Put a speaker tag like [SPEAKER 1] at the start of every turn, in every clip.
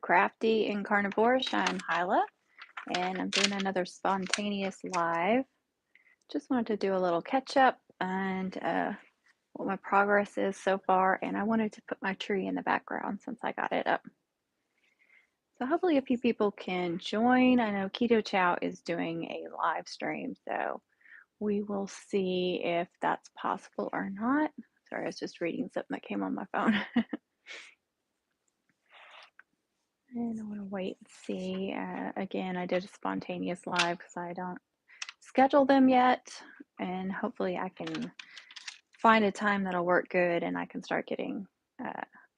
[SPEAKER 1] Crafty and Carnivore-ish. I'm Hyla, and I'm doing another spontaneous live. Just wanted to do a little catch up and what my progress is so far, and I wanted to put my tree in the background since I got it up. So hopefully a few people can join. I know Keto Chow is doing a live stream, so we will see if that's possible or not. Sorry, I was just reading something that came on my phone. And I want to wait and see. Again, I did a spontaneous live because I don't schedule them yet. And hopefully I can find a time that'll work good and I can start getting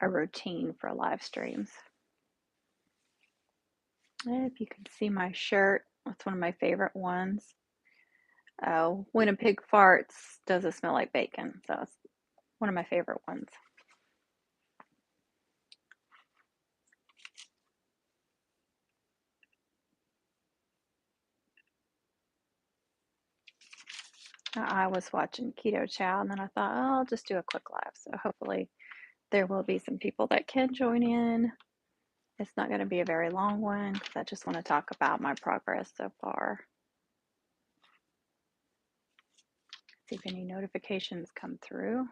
[SPEAKER 1] a routine for live streams. And if you can see my shirt, it's one of my favorite ones. When a pig farts, does it smell like bacon? So it's one of my favorite ones. I was watching Keto Chow and then I thought, oh, I'll just do a quick live. So hopefully there will be some people that can join in. It's not going to be a very long one because I just want to talk about my progress so far. See if any notifications come through.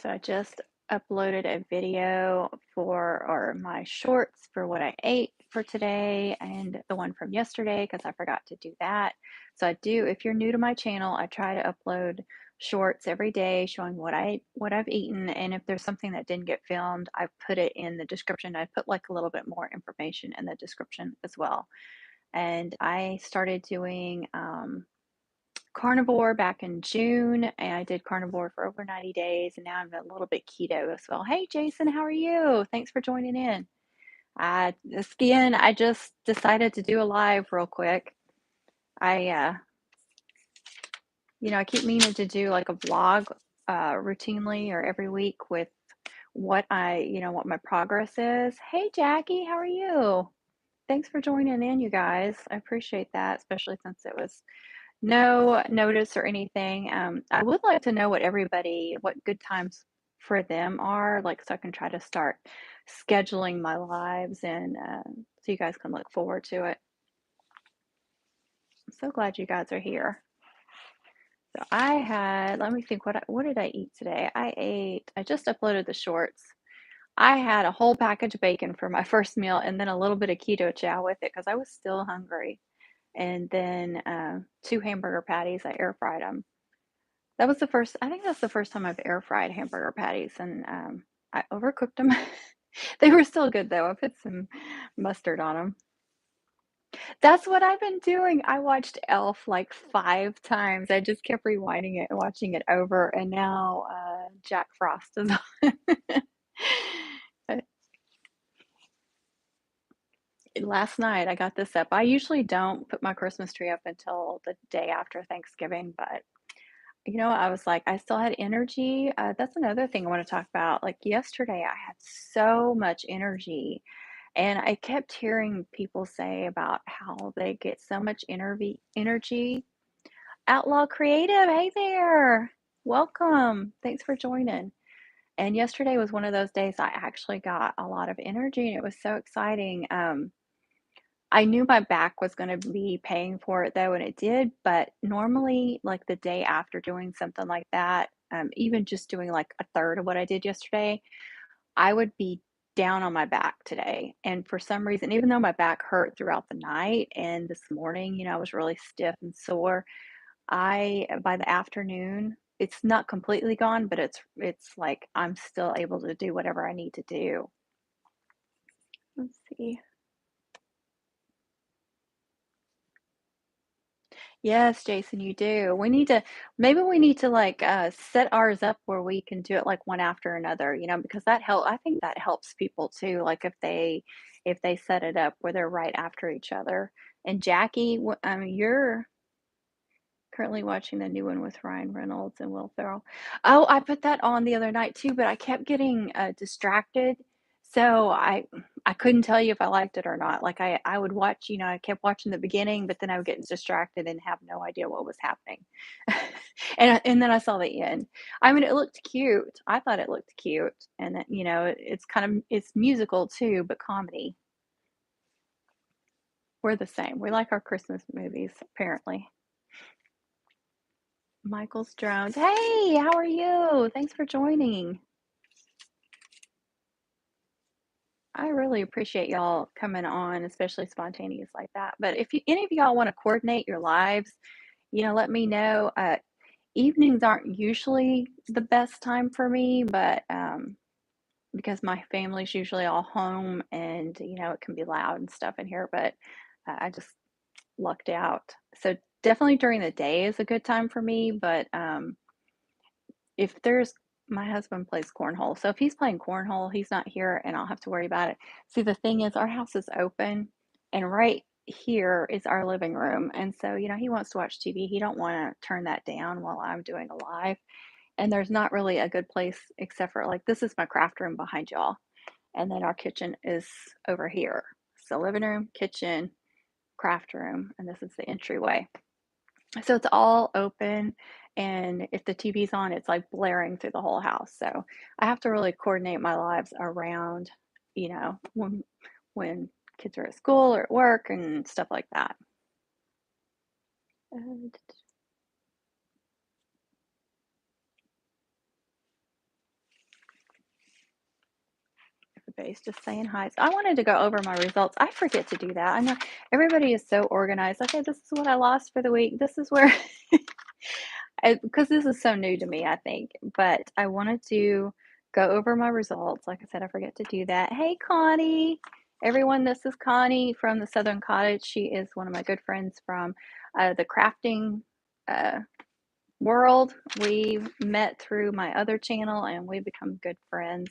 [SPEAKER 1] So I just uploaded a video or my shorts for what I ate for today and the one from yesterday because I forgot to do that. So I do, if you're new to my channel, I try to upload shorts every day showing what I've eaten, and if there's something that didn't get filmed, I put it in the description. I put like a little bit more information in the description as well. And I started doing carnivore back in June, and I did carnivore for over 90 days, and now I'm a little bit keto as well. Hey, Jason, how are you? Thanks for joining in. Again, I just decided to do a live real quick. I I keep meaning to do like a vlog routinely or every week with what what my progress is. Hey, Jackie, how are you? Thanks for joining in, you guys. I appreciate that, especially since it was no notice or anything. I would like to know what good times for them are, like so I can try to start scheduling my lives and so you guys can look forward to it. I'm so glad you guys are here. So let me think, what did I eat today? I just uploaded the shorts. I had a whole package of bacon for my first meal and then a little bit of keto chow with it because I was still hungry. And then 2 hamburger patties, I air fried them. I think that's the first time I've air fried hamburger patties, and I overcooked them. They were still good though. I put some mustard on them. That's what I've been doing. I watched Elf like 5 times. I just kept rewinding it and watching it over, and now Jack Frost is on. Last night I got this up. I usually don't put my Christmas tree up until the day after Thanksgiving, but I was like, I still had energy. That's another thing I want to talk about. Like yesterday, I had so much energy, and I kept hearing people say about how they get so much energy. Outlaw Creative, hey there. Welcome. Thanks for joining. And yesterday was one of those days I actually got a lot of energy, and it was so exciting. I knew my back was going to be paying for it though, and it did. But normally, like the day after doing something like that, even just doing like a third of what I did yesterday, I would be down on my back today. And for some reason, even though my back hurt throughout the night and this morning, I was really stiff and sore, by the afternoon, it's not completely gone, but it's like I'm still able to do whatever I need to do. Let's see. Yes, Jason, you do. Maybe we need to like set ours up where we can do it like one after another, because I think that helps people too. Like if they set it up where they're right after each other. And Jackie, I mean, you're currently watching the new one with Ryan Reynolds and Will Ferrell. Oh, I put that on the other night too, but I kept getting distracted. So I couldn't tell you if I liked it or not. Like I would watch, I kept watching the beginning, but then I would get distracted and have no idea what was happening. And then I saw the end. I mean, it looked cute. I thought it looked cute, and it's kind of it's musical too, but comedy. We're the same. We like our Christmas movies, apparently. Michael's Drones. Hey, how are you? Thanks for joining. I really appreciate y'all coming on, especially spontaneous like that. But if any of y'all want to coordinate your lives, let me know. Evenings aren't usually the best time for me, but because my family's usually all home and it can be loud and stuff in here. But I just lucked out. So definitely during the day is a good time for me. But if there's my husband plays cornhole. So if he's playing cornhole, he's not here and I'll have to worry about it. See, the thing is, our house is open and right here is our living room. And so, he wants to watch TV. He don't want to turn that down while I'm doing a live. And there's not really a good place except for like this is my craft room behind y'all. And then our kitchen is over here. So living room, kitchen, craft room, and this is the entryway. So it's all open, and if the TV's on, it's like blaring through the whole house. So I have to really coordinate my lives around, when kids are at school or at work and stuff like that. Uh, Everybody's just saying hi. So I wanted to go over my results. I forget to do that. I know everybody is so organized. Okay, this is what I lost for the week. This is where because this is so new to me, I think. But I wanted to go over my results. Like I said, I forget to do that. Hey, Connie. Everyone, this is Connie from the Southern Cottage. She is one of my good friends from the crafting uh, world. We met through my other channel and we've become good friends.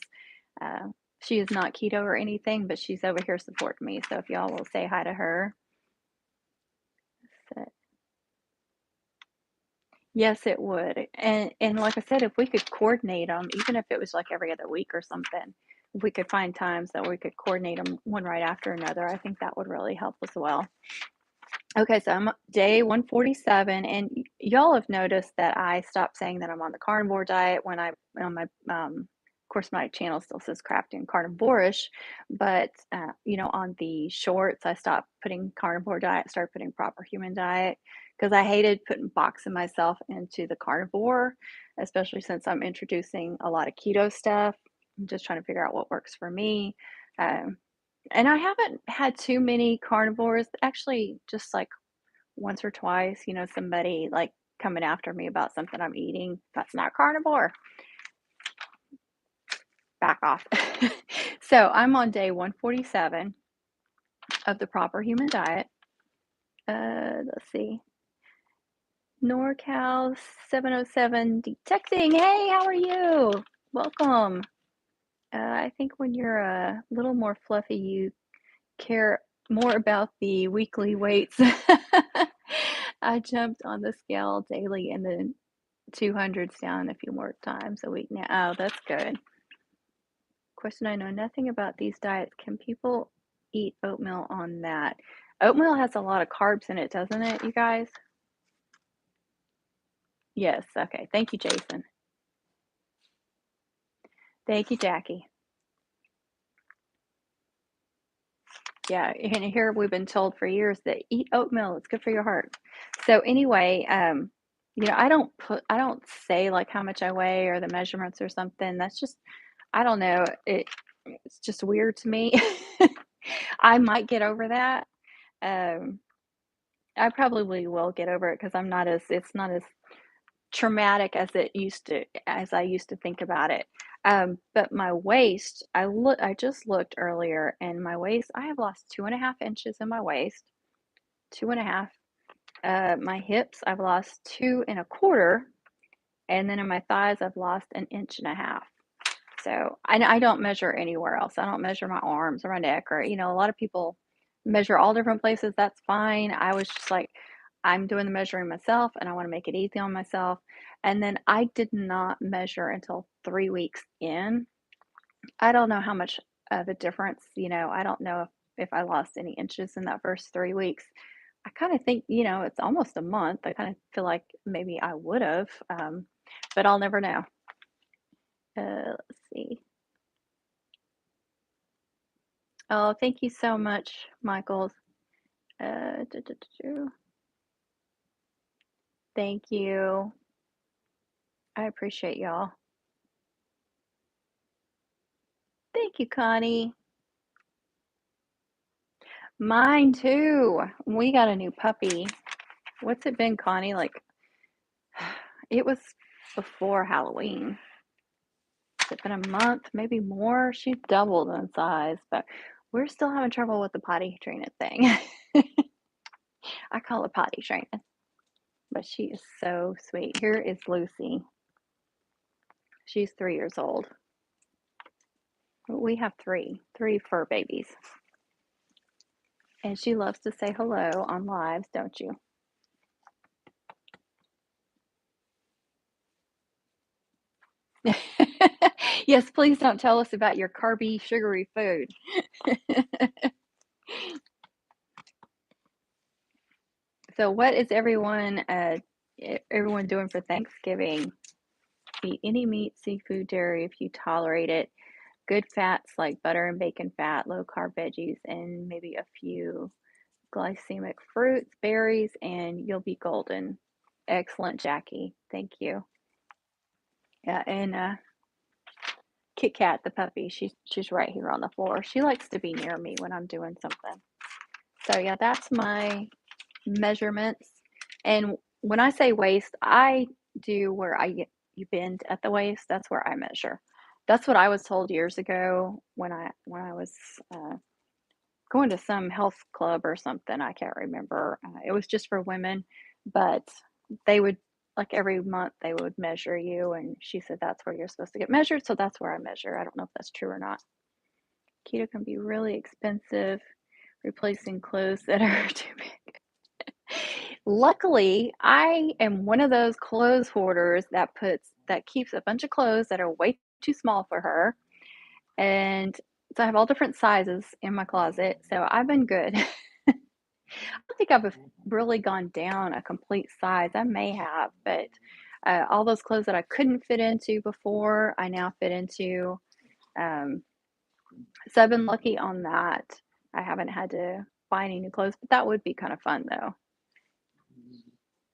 [SPEAKER 1] Uh, she is not keto or anything, but she's over here supporting me. So if y'all will say hi to her. So, yes, it would. And like I said, if we could coordinate them, even if it was like every other week or something, if we could find times that we could coordinate them one right after another, I think that would really help as well. Okay, so I'm day 147, and y'all have noticed that I stopped saying that I'm on the carnivore diet when I on my of course my channel still says crafting carnivore-ish, but on the shorts I stopped putting carnivore diet, started putting proper human diet because I hated boxing myself into the carnivore, especially since I'm introducing a lot of keto stuff. I'm just trying to figure out what works for me. Um, and I haven't had too many carnivores, actually, just like once or twice, somebody like coming after me about something I'm eating. That's not carnivore. Back off. So I'm on day 147 of the proper human diet. Let's see. NorCal 707 detecting. Hey, how are you? Welcome. I think when you're a little more fluffy, you care more about the weekly weights. I jumped on the scale daily and the 200s down a few more times a week now. Oh, that's good. Question: I know nothing about these diets. Can people eat oatmeal on that? Oatmeal has a lot of carbs in it, doesn't it, you guys? Yes. Okay. Thank you, Jason. Thank you, Jackie. Yeah, and here we've been told for years that eat oatmeal, it's good for your heart. So anyway, I don't say like how much I weigh or the measurements or something. That's just, I don't know. It's just weird to me. I might get over that. Um, I probably will get over it because it's not as traumatic as I used to think about it. But my waist, I just looked earlier, and my waist, I have lost 2.5 inches in my waist, 2.5. My hips, I've lost 2.25, and then in my thighs, I've lost 1.5 inches. So I don't measure anywhere else. I don't measure my arms or my neck, or a lot of people measure all different places. That's fine. I was just like, I'm doing the measuring myself, and I want to make it easy on myself. And then I did not measure until 3 weeks in. I don't know how much of a difference. I don't know if I lost any inches in that first 3 weeks. I kind of think, it's almost a month. I kind of feel like maybe I would have, but I'll never know. Let's see. Oh, thank you so much, Michael. Thank you. I appreciate y'all. Thank you, Connie. Mine too. We got a new puppy. What's it been, Connie? Like, it was before Halloween. Has it been a month, maybe more? She doubled in size, but we're still having trouble with the potty training thing. I call it potty training, but she is so sweet. Here is Lucy. She's 3 years old. We have three fur babies. And she loves to say hello on lives, don't you? Yes, please don't tell us about your carby, sugary food. So, what is everyone doing for Thanksgiving? Eat any meat, seafood, dairy if you tolerate it. Good fats like butter and bacon fat, low carb veggies, and maybe a few glycemic fruits, berries, and you'll be golden. Excellent, Jackie. Thank you. Yeah, and Kit Kat, the puppy, she's right here on the floor. She likes to be near me when I'm doing something. So yeah, that's my measurements. And when I say waist, I do where you bend at the waist. That's where I measure. That's what I was told years ago when I was going to some health club or something. I can't remember. It was just for women, but they would like every month they would measure you, and she said that's where you're supposed to get measured. So that's where I measure. I don't know if that's true or not. Keto can be really expensive, replacing clothes that are too big. Luckily, I am one of those clothes hoarders that keeps a bunch of clothes that are way too small for her. And so I have all different sizes in my closet. So I've been good. I don't think I've really gone down a complete size. I may have, but all those clothes that I couldn't fit into before, I now fit into. Um, so I've been lucky on that. I haven't had to buy any new clothes, but that would be kind of fun though.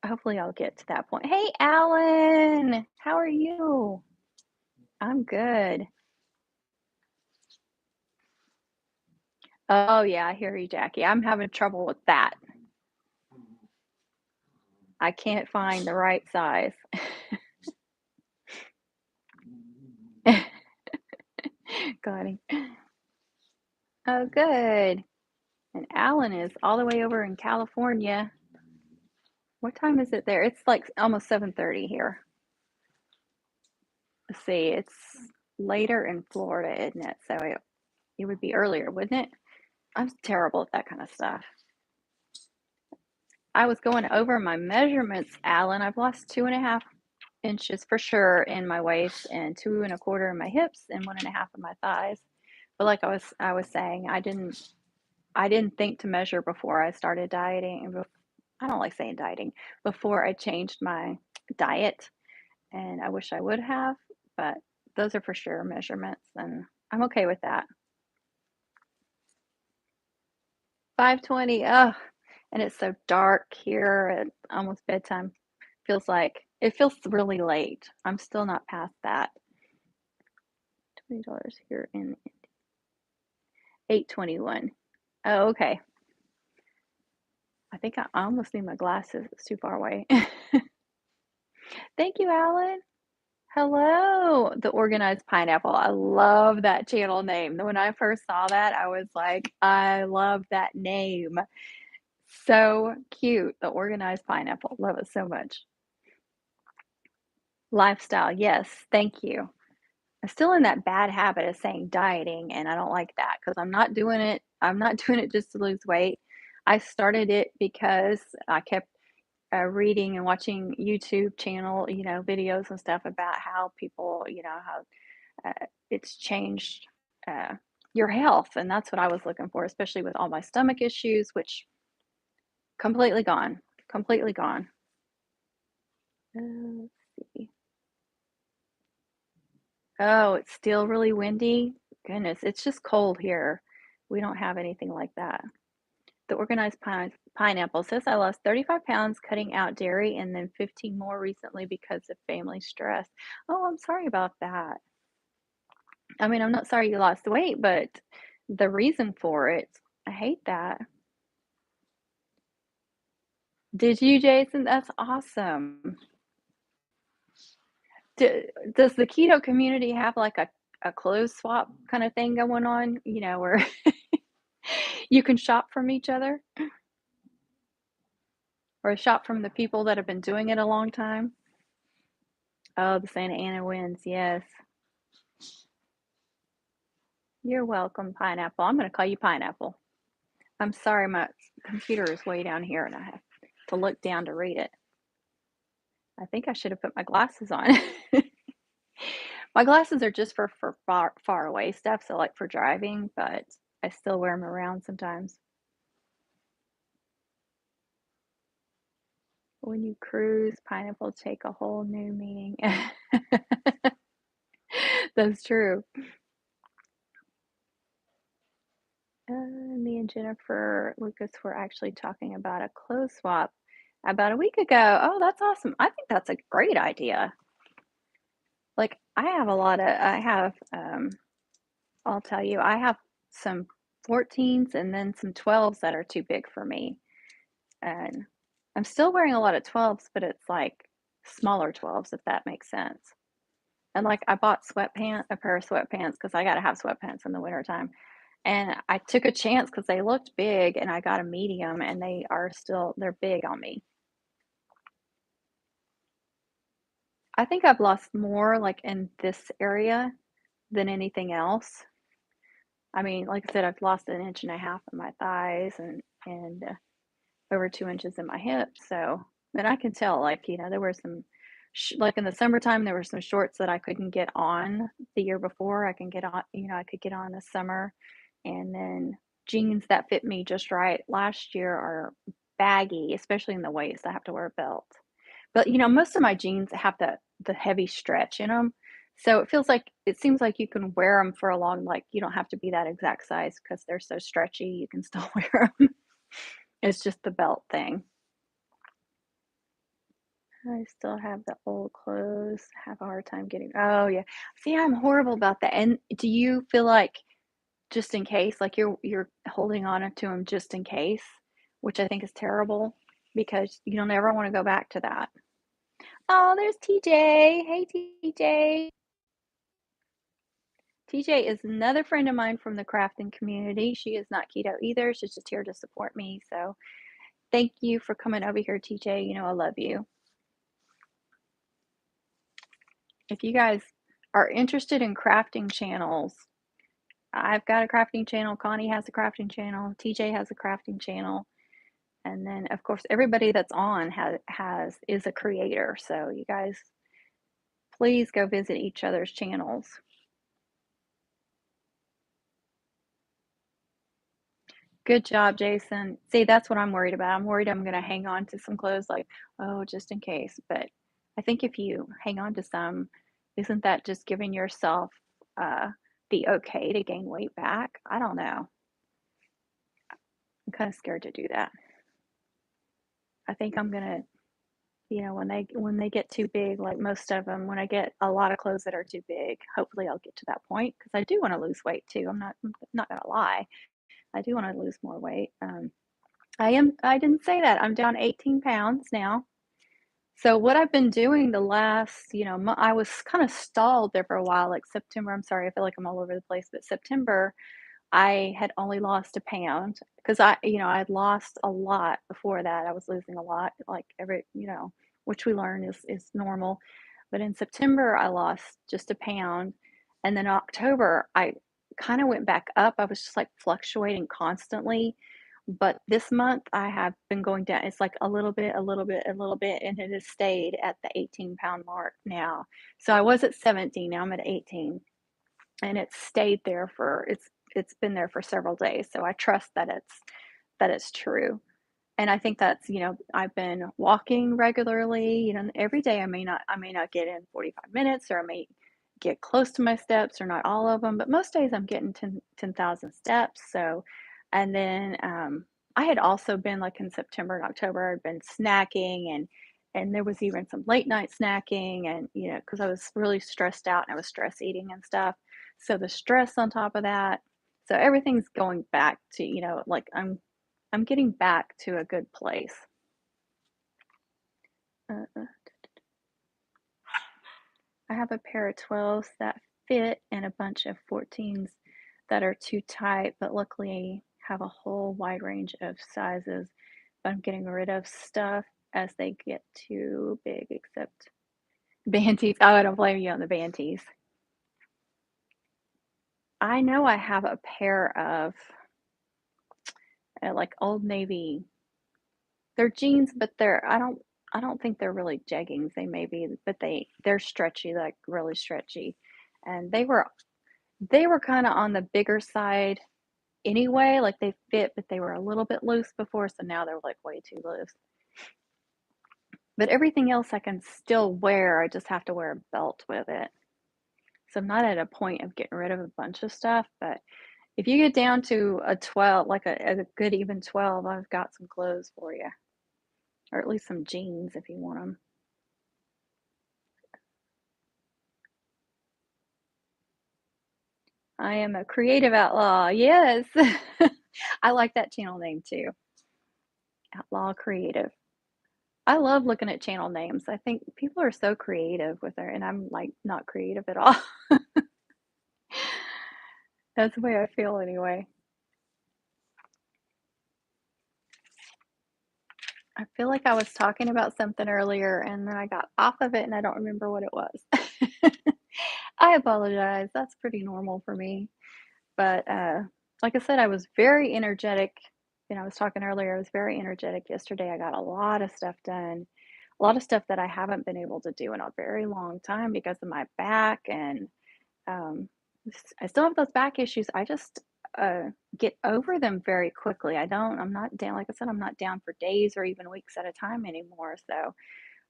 [SPEAKER 1] Hopefully I'll get to that point. Hey, Alan, how are you? I'm good. Oh, yeah, I hear you, Jackie. I'm having trouble with that. I can't find the right size. Got him. Oh, good. And Alan is all the way over in California. What time is it there? It's like almost 7:30 here. Let's see, it's later in Florida, isn't it? So it would be earlier, wouldn't it? I'm terrible at that kind of stuff. I was going over my measurements, Alan. I've lost 2.5 inches for sure in my waist, and 2.25 in my hips, and 1.5 in my thighs. But like I was saying, I didn't think to measure before I started dieting. I don't like saying dieting, before I changed my diet, and I wish I would have. But those are for sure measurements, and I'm okay with that. 5:20. Oh, and it's so dark here at almost bedtime. It feels really late. I'm still not past that. $20 here in 8:21. Oh, okay. I think I almost need my glasses. It's too far away. Thank you, Alan. Hello, the organized pineapple. I love that channel name. When I first saw that, I was like, I love that name. So cute. The organized pineapple. Love it so much. Lifestyle. Yes. Thank you. I'm still in that bad habit of saying dieting, and I don't like that because I'm not doing it. I'm not doing it just to lose weight. I started it because I kept reading and watching YouTube channel, videos and stuff about how people, how it's changed. your health, and that's what I was looking for, especially with all my stomach issues, which completely gone, completely gone. Let's see. Oh, it's still really windy? Goodness, it's just cold here. We don't have anything like that. The organized pineapple says I lost 35 pounds cutting out dairy and then 15 more recently because of family stress. Oh, I'm sorry about that. I mean, I'm not sorry you lost weight, but the reason for it, I hate that. Did you, Jason? That's awesome. Do, does the keto community have like a clothes swap kind of thing going on? You know, where you can shop from each other or shop from the people that have been doing it a long time? Oh, the Santa Ana winds. Yes. You're welcome, Pineapple. I'm going to call you Pineapple. I'm sorry, my computer is way down here and I have to look down to read it. I think I should have put my glasses on. My glasses are just for far away stuff, so like for driving, but I still wear them around sometimes. When you cruise, pineapple take a whole new meaning. That's true. Me and Jennifer Lucas were actually talking about a clothes swap about a week ago. Oh, that's awesome. I think that's a great idea. Like I have, I'll tell you, I have some 14s and then some 12s that are too big for me. And I'm still wearing a lot of 12s, but it's like smaller 12s, if that makes sense. And like I bought a pair of sweatpants because I got to have sweatpants in the wintertime. And I took a chance because they looked big and I got a medium and they're big on me. I think I've lost more like in this area than anything else. I mean, like I said, I've lost an inch and a half in my thighs and over 2 inches in my hips. So, and I can tell, like, there were some, like in the summertime, there were some shorts that I couldn't get on the year before. I can get on, I could get on this summer. And then jeans that fit me just right last year are baggy, especially in the waist. I have to wear a belt. But, most of my jeans have the heavy stretch in them. So it seems like you can wear them for a long, like, you don't have to be that exact size because they're so stretchy. You can still wear them. It's just the belt thing. I still have the old clothes. Have a hard time getting. Oh yeah. See, I'm horrible about that. And do you feel like just in case, like you're holding on to them just in case, which I think is terrible because you don't ever want to go back to that. Oh, there's TJ. Hey TJ. TJ is another friend of mine from the crafting community. She is not keto either. She's just here to support me. So thank you for coming over here, TJ. I love you. If you guys are interested in crafting channels, I've got a crafting channel. Connie has a crafting channel. TJ has a crafting channel. And then, of course, everybody that's on is a creator. So you guys, please go visit each other's channels. Good job, Jason. See, that's what I'm worried about. I'm worried I'm going to hang on to some clothes like, oh, just in case. But I think if you hang on to some, isn't that just giving yourself uh, the okay to gain weight back? I don't know. I'm kind of scared to do that. I think I'm gonna, when they get too big, like most of them, when I get a lot of clothes that are too big, hopefully I'll get to that point because I do want to lose weight too. I'm not gonna lie. I do want to lose more weight. I didn't say that. I'm down 18 pounds now. So what I've been doing the last, I was kind of stalled there for a while, like September. I'm sorry, I feel like I'm all over the place, but September, I had only lost a pound because I'd lost a lot before that. I was losing a lot, like which we learn is normal. But in September, I lost just a pound, and then October, I kind of went back up. I was just like fluctuating constantly. But this month, I have been going down. It's like a little bit, a little bit, a little bit, and it has stayed at the 18-pound mark now. So I was at 17, now I'm at 18 and it's stayed there for it's been there for several days, so I trust that it's true. And I think that's, I've been walking regularly, every day I may not get in 45 minutes, or I may get close to my steps, or not all of them, but most days I'm getting 10,000 steps. So, and then I had also been, like, in September and October, I'd been snacking, and there was even some late night snacking, and because I was really stressed out and I was stress eating and stuff. So the stress on top of that, so everything's going back to, like, I'm getting back to a good place. Uh, I have a pair of 12s that fit and a bunch of 14s that are too tight, but luckily have a whole wide range of sizes. But I'm getting rid of stuff as they get too big, except Banties. Oh, I don't blame you on the Banties. I know I have a pair of like Old Navy. They're jeans, but I don't think they're really jeggings. They may be, but they're stretchy, like really stretchy. And they were kind of on the bigger side anyway. Like, they fit, but they were a little bit loose before, so now they're like way too loose. But everything else I can still wear. I just have to wear a belt with it. So I'm not at a point of getting rid of a bunch of stuff, but if you get down to a 12, like a good even 12, I've got some clothes for you, or at least some jeans if you want them. I am a creative outlaw. Yes. I like that channel name too. Outlaw Creative. I love looking at channel names. I think people are so creative with their, and I'm like not creative at all. That's the way I feel anyway. I feel like I was talking about something earlier and then I got off of it and I don't remember what it was. I apologize. That's pretty normal for me. But like I said, I was very energetic. I was talking earlier, I was very energetic yesterday. I got a lot of stuff done, a lot of stuff that I haven't been able to do in a very long time because of my back. And um, I still have those back issues. I just get over them very quickly. I'm not down, like I said, I'm not down for days or even weeks at a time anymore. So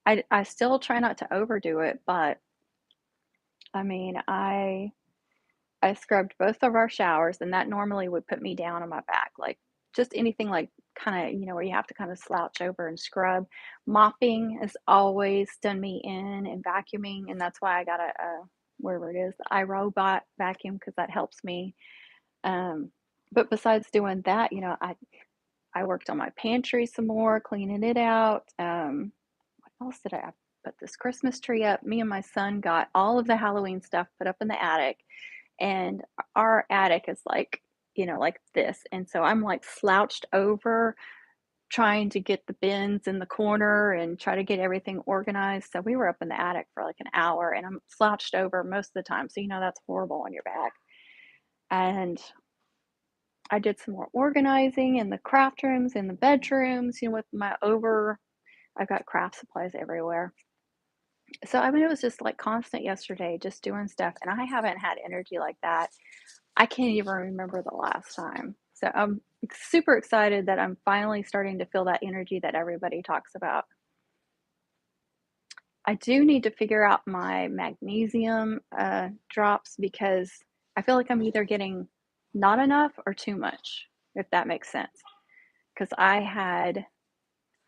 [SPEAKER 1] I still try not to overdo it, but I mean, I scrubbed both of our showers, and that normally would put me down on my back, like just anything like kind of, where you have to kind of slouch over and scrub. Mopping has always done me in, and vacuuming, and that's why I got wherever it is, the iRobot vacuum, because that helps me. Um, but besides doing that, I worked on my pantry some more, cleaning it out. What else did I put this Christmas tree up? Me and my son got all of the Halloween stuff put up in the attic, and our attic is like, like this. And so I'm like slouched over trying to get the bins in the corner and try to get everything organized. So we were up in the attic for like an hour and I'm slouched over most of the time. So, that's horrible on your back. And I did some more organizing in the craft rooms, in the bedrooms, with I've got craft supplies everywhere. So, I mean, it was just like constant yesterday, just doing stuff. And I haven't had energy like that. I can't even remember the last time. So I'm super excited that I'm finally starting to feel that energy that everybody talks about. I do need to figure out my magnesium drops, because I feel like I'm either getting not enough or too much, if that makes sense. Because I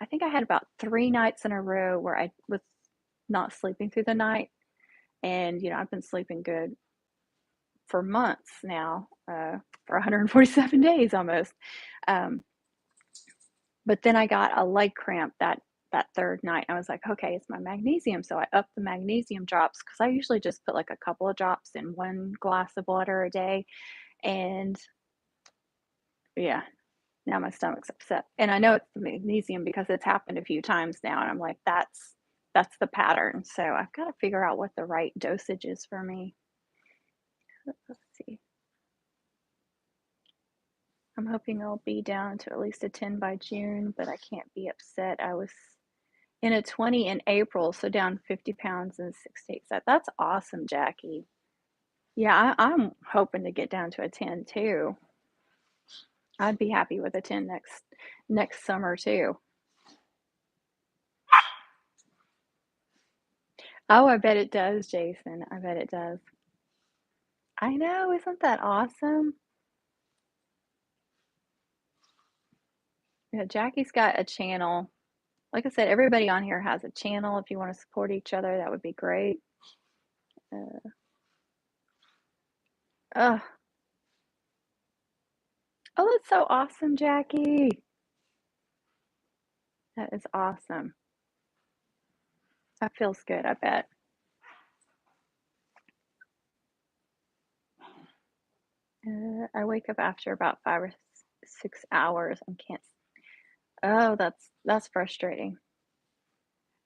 [SPEAKER 1] think I had about 3 nights in a row where I was not sleeping through the night. And, I've been sleeping good for months now, for 147 days almost. Um, but then I got a leg cramp that third night. I was like, okay, it's my magnesium. So I upped the magnesium drops, because I usually just put like a couple of drops in one glass of water a day. And yeah, now my stomach's upset. And I know it's the magnesium because it's happened a few times now. And I'm like, that's the pattern. So I've got to figure out what the right dosage is for me. Let's see. I'm hoping I'll be down to at least a 10 by June, but I can't be upset. I was in a 20 in April, so down 50 pounds in 6 days. That's awesome, Jackie. Yeah, I'm hoping to get down to a 10 too. I'd be happy with a 10 next summer too. Oh, I bet it does, Jason. I bet it does. I know, isn't that awesome? Yeah, Jackie's got a channel. Like I said, everybody on here has a channel. If you want to support each other, that would be great. Uh, oh, oh, that's so awesome, Jackie. That is awesome. That feels good, I bet. I wake up after about 5 or 6 hours and can't. Oh, that's frustrating.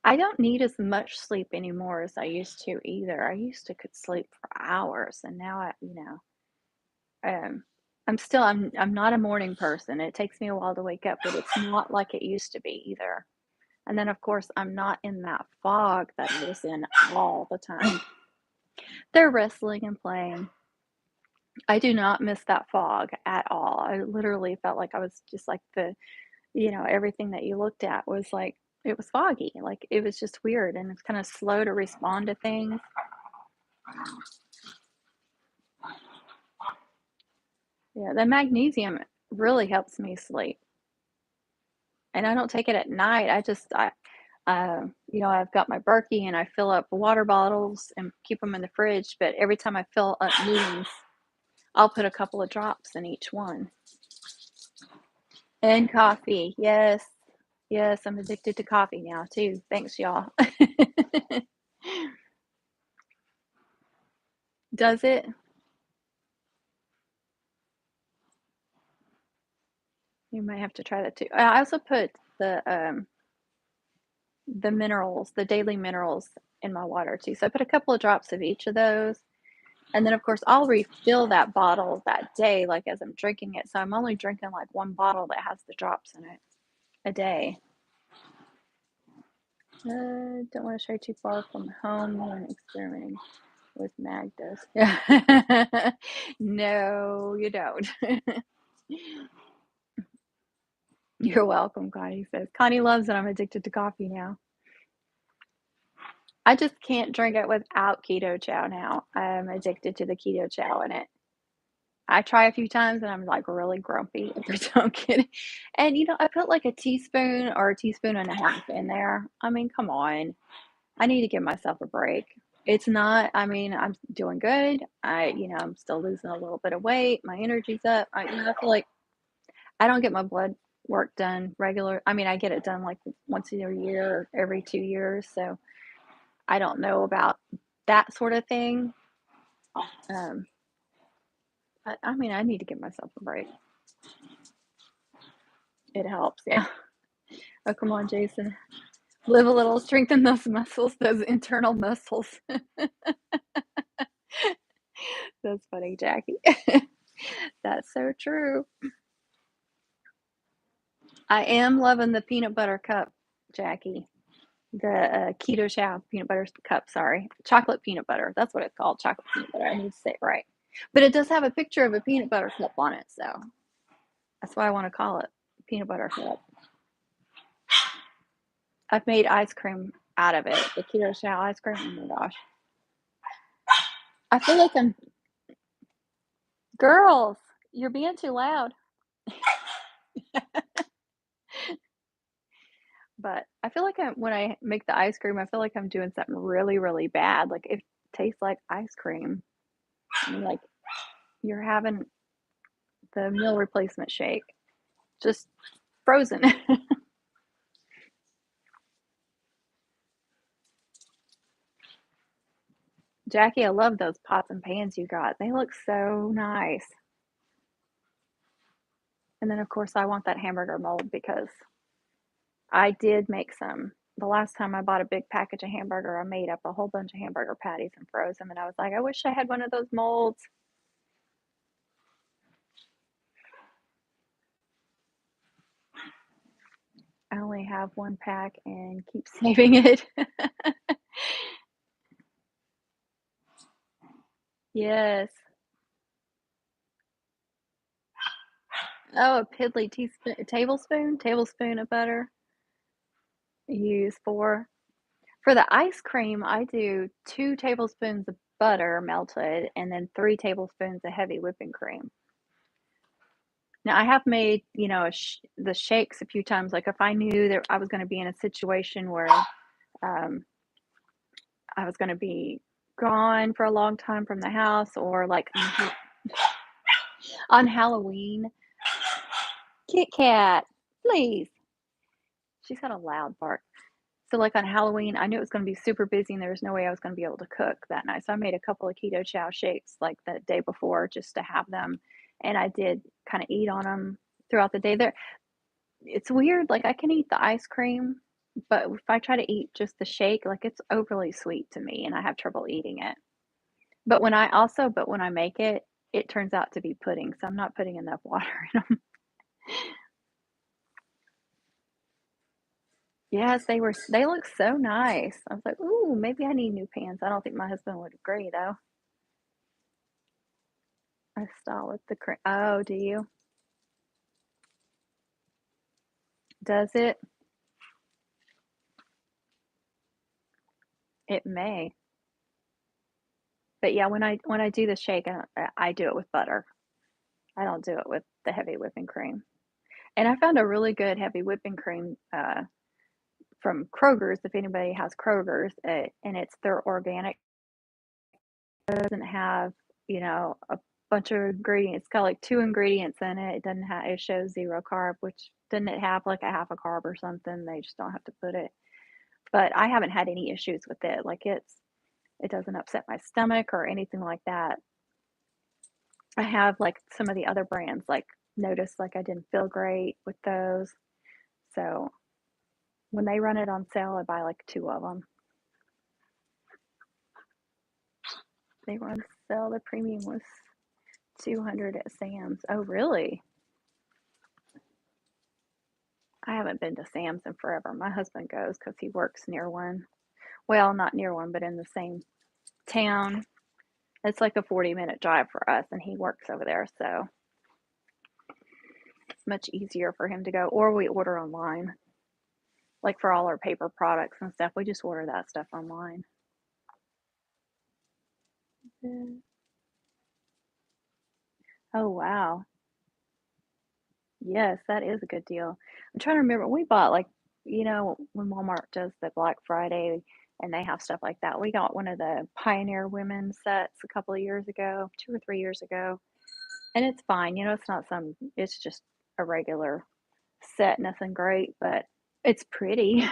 [SPEAKER 1] I don't need as much sleep anymore as I used to either. I used to could sleep for hours, and now I'm not a morning person. It takes me a while to wake up, but it's not like it used to be either. And then, of course, I'm not in that fog that I was in all the time. They're wrestling and playing. I do not miss that fog at all. I literally felt like I was just like everything that you looked at was like it was foggy. Like it was just weird and it's kind of slow to respond to things. Yeah, the magnesium really helps me sleep. And I don't take it at night. I've got my Berkey and I fill up water bottles and keep them in the fridge. But every time I fill up meetings, I'll put a couple of drops in each one. And coffee, yes. Yes, I'm addicted to coffee now too. Thanks, y'all. Does it? You might have to try that too. I also put the minerals, the daily minerals in my water too. So I put a couple of drops of each of those. And then of course I'll refill that bottle that day, like as I'm drinking it. So I'm only drinking like one bottle that has the drops in it a day. Don't want to stray too far from home when experimenting with Magdas. Yeah. No, you don't. You're welcome, Connie says. Connie loves that I'm addicted to coffee now. I just can't drink it without Keto Chow now. I'm addicted to the Keto Chow in it. I try a few times and I'm like really grumpy if I don't get it. And I put like a teaspoon or a teaspoon and a half in there. I mean, come on. I need to give myself a break. It's not, I mean, I'm doing good. I'm still losing a little bit of weight. My energy's up. I feel like I don't get my blood work done regular. I mean, I get it done like once a year or every 2 years. So I don't know about that sort of thing. Um, I mean, I need to give myself a break. It helps. Yeah. Oh, come on, Jason. Live a little, strengthen those muscles, those internal muscles. That's funny, Jackie. That's so true. I am loving the peanut butter cup, Jackie. The Keto Chow peanut butter cup, sorry. Chocolate peanut butter. That's what it's called, chocolate peanut butter. I need to say it right. But it does have a picture of a peanut butter cup on it, so that's why I want to call it peanut butter cup. I've made ice cream out of it, the Keto Chow ice cream. Oh my gosh. I feel like I'm, girls, you're being too loud. But I feel like when I make the ice cream, I feel like I'm doing something really, really bad. Like it tastes like ice cream. I mean, like you're having the meal replacement shake, just frozen. Jackie, I love those pots and pans you got. They look so nice. And then, of course, I want that hamburger mold because I did make some. The last time I bought a big package of hamburger, I made up a whole bunch of hamburger patties and froze them. And I was like, I wish I had one of those molds. I only have one pack and keep saving it. Yes. Oh, a piddly tablespoon of butter you use for the ice cream, I do 2 tablespoons of butter melted and then 3 tablespoons of heavy whipping cream. Now, I have made, the shakes a few times, like, if I knew that I was gonna be in a situation where, um, I was gonna be gone for a long time from the house or, like, on Halloween. Kit Kat, please. She's got a loud bark. So, like, on Halloween, I knew it was gonna be super busy and there was no way I was gonna be able to cook that night, so I made a couple of Keto Chow shakes, like, the day before just to have them, and I did kinda eat on them throughout the day. It's weird, like, I can eat the ice cream, but if I try to eat just the shake, like, it's overly sweet to me, and I have trouble eating it. But when I make it, it turns out to be pudding, so I'm not putting enough water in 'em. Yes, they look so nice. I was like, "Ooh, maybe I need new pants." I don't think my husband would agree, though. A style with the cra Oh, do you? Does it? It may. But, yeah, when I do the shake, I do it with butter. I don't do it with the heavy whipping cream. And I found a really good heavy whipping cream, from Kroger's, if anybody has Kroger's, and it's their organic. It doesn't have, a bunch of ingredients. It's got, like, 2 ingredients in it. It shows 0 carb, which didn't it have, like, a half a carb or something? They just don't have to put it. But I haven't had any issues with it. Like, it doesn't upset my stomach or anything like that. I have, like, some of the other brands, like, noticed, like, I didn't feel great with those. So, when they run it on sale, I buy, like, 2 of them. They were on sale, the premium was 200 at Sam's. Oh, really? I haven't been to Sam's in forever. My husband goes because he works near one. Well, not near one, but in the same town. It's like a 40-minute drive for us, and he works over there, so it's much easier for him to go. Or we order online. Like for all our paper products and stuff, we just order that stuff online. Mm. Oh, wow. Yes, that is a good deal. I'm trying to remember. We bought like, when Walmart does the Black Friday and they have stuff like that. We got one of the Pioneer women's sets a couple of years ago, 2 or 3 years ago, and it's fine. It's just a regular set, nothing great, but it's pretty.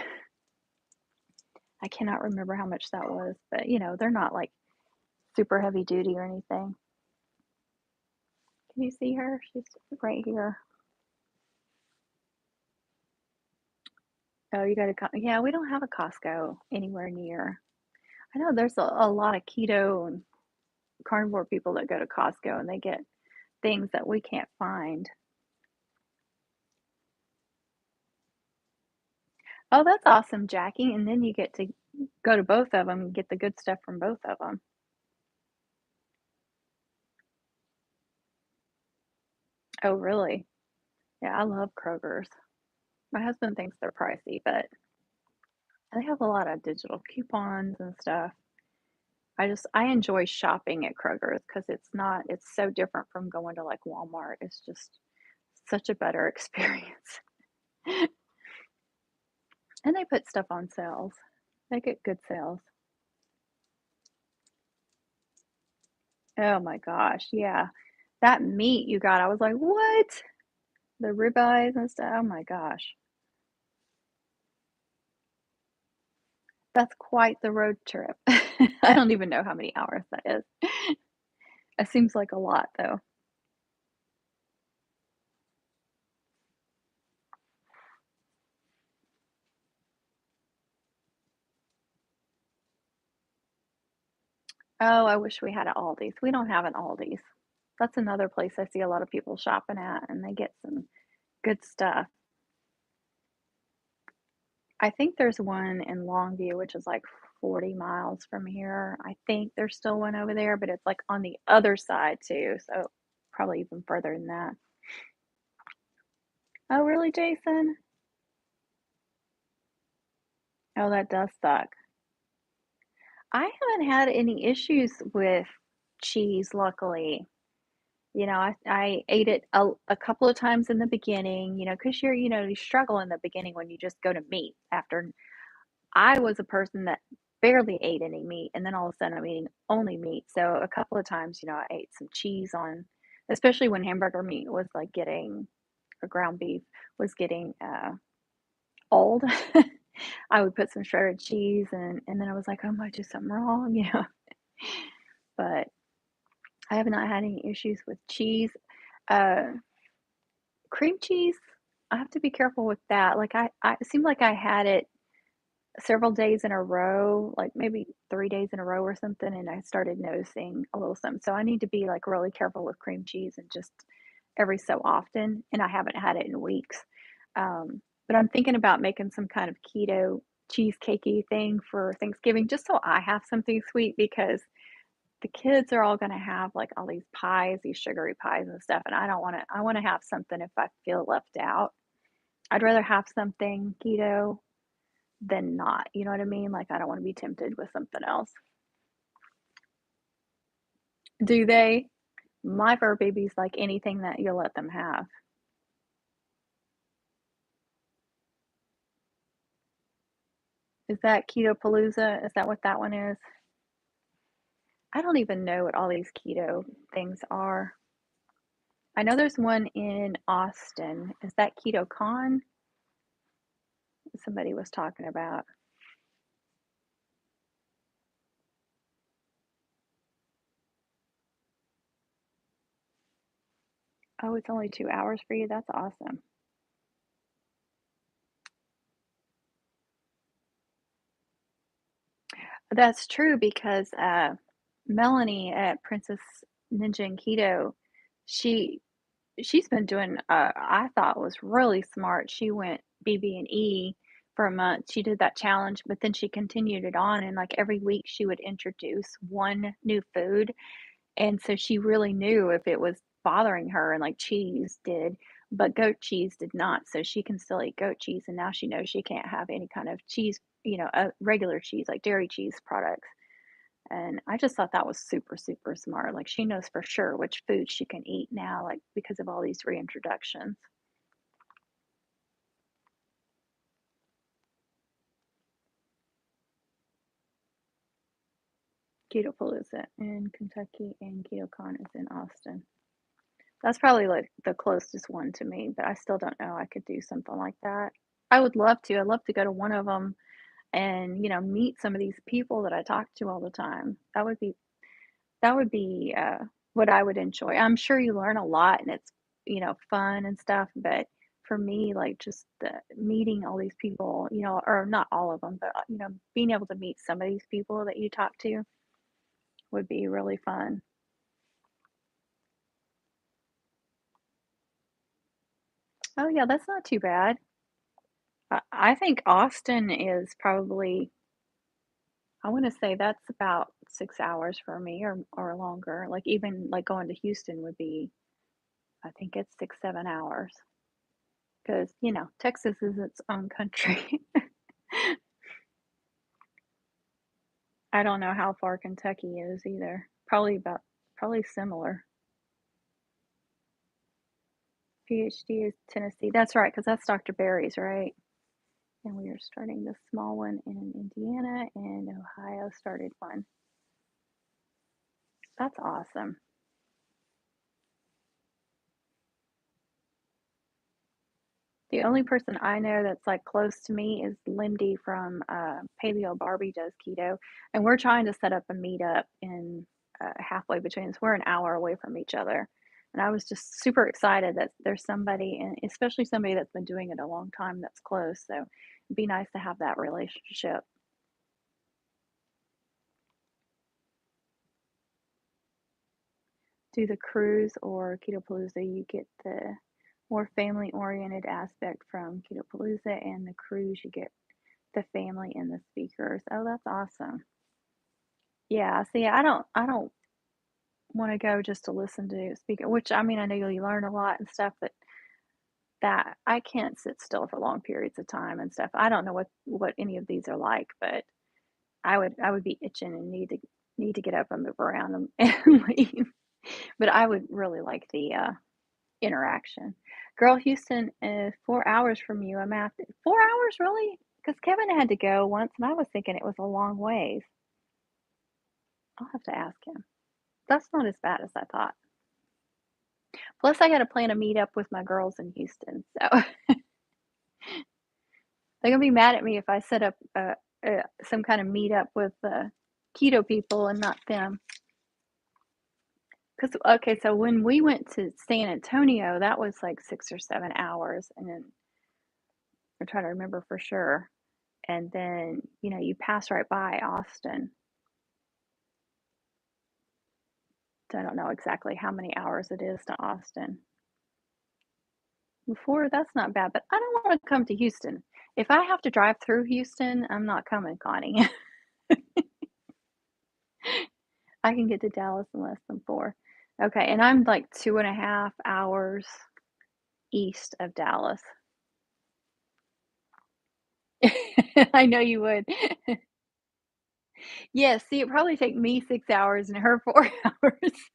[SPEAKER 1] I cannot remember how much that was, but they're not like super heavy duty or anything. Can you see her? She's right here. Oh, you got yeah, we don't have a Costco anywhere near. I know there's a lot of keto and carnivore people that go to Costco and they get things that we can't find. Oh, that's awesome, Jackie. And then you get to go to both of them and get the good stuff from both of them. Oh, really? Yeah, I love Kroger's. My husband thinks they're pricey, but they have a lot of digital coupons and stuff. I enjoy shopping at Kroger's because it's so different from going to like Walmart. It's just such a better experience. And they put stuff on sales. They get good sales. Oh my gosh, yeah. That meat you got, I was like, "What?" The ribeyes and stuff, oh my gosh. That's quite the road trip. I don't even know how many hours that is. It seems like a lot, though. Oh, I wish we had an Aldi's. We don't have an Aldi's. That's another place I see a lot of people shopping at, and they get some good stuff. I think there's one in Longview, which is like 40 miles from here. I think there's still one over there, but it's like on the other side too, so probably even further than that. Oh, really, Jason? Oh, that does suck. I haven't had any issues with cheese, luckily. You know, I ate it a couple of times in the beginning, because you struggle in the beginning when you just go to meat. After I was a person that barely ate any meat, and then all of a sudden I'm eating only meat. So a couple of times, I ate some cheese on, especially when hamburger meat was like getting, or ground beef was getting old. I would put some shredded cheese, and then I was like, oh, I might do something wrong, But I have not had any issues with cheese. Uh, Cream cheese, I have to be careful with that. Like it seemed like I had it several days in a row, like maybe 3 days in a row or something, and I started noticing a little something. So I need to be like really careful with cream cheese and just every so often. And I haven't had it in weeks. But I'm thinking about making some kind of keto cheesecakey thing for Thanksgiving, just so I have something sweet because the kids are all gonna have like all these pies, these sugary pies and stuff, and I don't want to. I want to have something if I feel left out. I'd rather have something keto than not. You know what I mean? Like I don't want to be tempted with something else. Do they? My fur babies like anything that you'll let them have. Is that Keto Palooza? Is that what that one is? I don't even know what all these keto things are. I know there's one in Austin. Is that Keto Con? Somebody was talking about. Oh, it's only 2 hours for you? That's awesome. That's true because Melanie at Princess Ninja and Keto, she she's been doing I thought was really smart. She went BB&E for a month. She did that challenge, but then she continued it on and like every week she would introduce one new food. And so she really knew if it was bothering her and like cheese did, but goat cheese did not. So she can still eat goat cheese and now she knows she can't have any kind of cheese, regular cheese like dairy cheese products. And I just thought that was super, super smart. Like she knows for sure which food she can eat now, like because of all these reintroductions. Keto Palooza in Kentucky and KetoCon is in Austin. That's probably like the closest one to me, but I still don't know I could do something like that. I would love to. I'd love to go to one of them and, meet some of these people that I talk to all the time. That would be what I would enjoy. I'm sure you learn a lot and it's, fun and stuff, but for me, like just meeting all these people, or not all of them, but being able to meet some of these people that you talk to would be really fun. Oh yeah, that's not too bad. I think Austin is probably, I want to say that's about 6 hours for me or longer. Like even like going to Houston would be, I think it's 6, 7 hours because, Texas is its own country. I don't know how far Kentucky is either. Probably similar. PhD is Tennessee. That's right, because that's Dr. Barry's, right? And we are starting the small one in Indiana, and Ohio started one. That's awesome. The only person I know that's like close to me is Lindy from Paleo Barbie does keto, and we're trying to set up a meetup in halfway between us. We're an hour away from each other, and I was just super excited that there's somebody, and especially somebody that's been doing it a long time that's close. So it'd be nice to have that relationship. Do the cruise or Keto Palooza, you get the more family oriented aspect from Keto Palooza, and the cruise, you get The family and the speakers. Oh, that's awesome. Yeah, see, I don't wanna go just to listen to speaker, which, I mean, I know you learn a lot and stuff, but that I can't sit still for long periods of time and stuff. I don't know what any of these are like, but I would be itching and need to get up and move around and and leave. But I would really like the, interaction. Girl, Houston is 4 hours from you. I'm at 4 hours, really? Because Kevin had to go once, and I was thinking it was a long ways. I'll have to ask him. That's not as bad as I thought. Plus, I gotta plan a meetup with my girls in Houston, so they're gonna be mad at me if I set up, some kinda meetup with, keto people and not them. 'Cause okay, so when we went to San Antonio, that was, like, 6 or 7 hours, and then I'm trying to remember for sure, and then, you pass right by Austin. So I don't know exactly how many hours it is to Austin. Before, that's not bad, but I don't wanna come to Houston. If I have to drive through Houston, I'm not coming, Connie. I can get to Dallas in less than 4. Okay, and I'm, like, 2.5 hours east of Dallas. I know you would. Yes, see, it probably take me 6 hours and her 4 hours.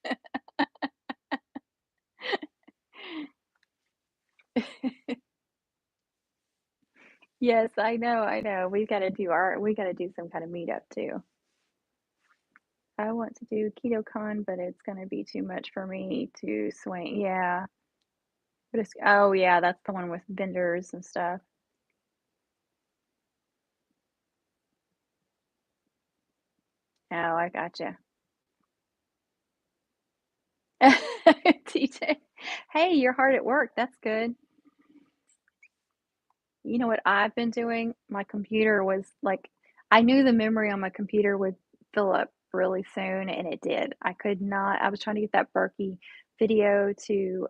[SPEAKER 1] Yes, I know. We gotta do some kinda meetup too. I want to do KetoCon, but it's gonna be too much for me to swing. Yeah. But it's oh, yeah, that's the one with vendors and stuff. Oh, I gotcha. TJ. Hey, you're hard at work. That's good. You know what I've been doing? My computer was like, I knew the memory on my computer would fill up really soon, and it did. I could not, I was trying to get that Berkey video to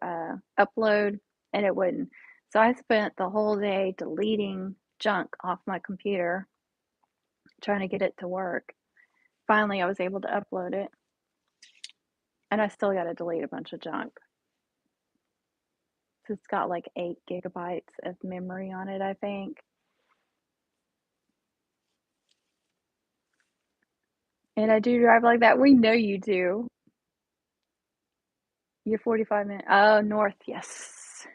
[SPEAKER 1] upload, and it wouldn't. So I spent the whole day deleting junk off my computer, trying to get it to work. Finally, I was able to upload it, and I still got to delete a bunch of junk. So it's got like 8 gigabytes of memory on it, I think. And I do drive like that. We know you do. You're 45 minutes. Oh, north. Yes.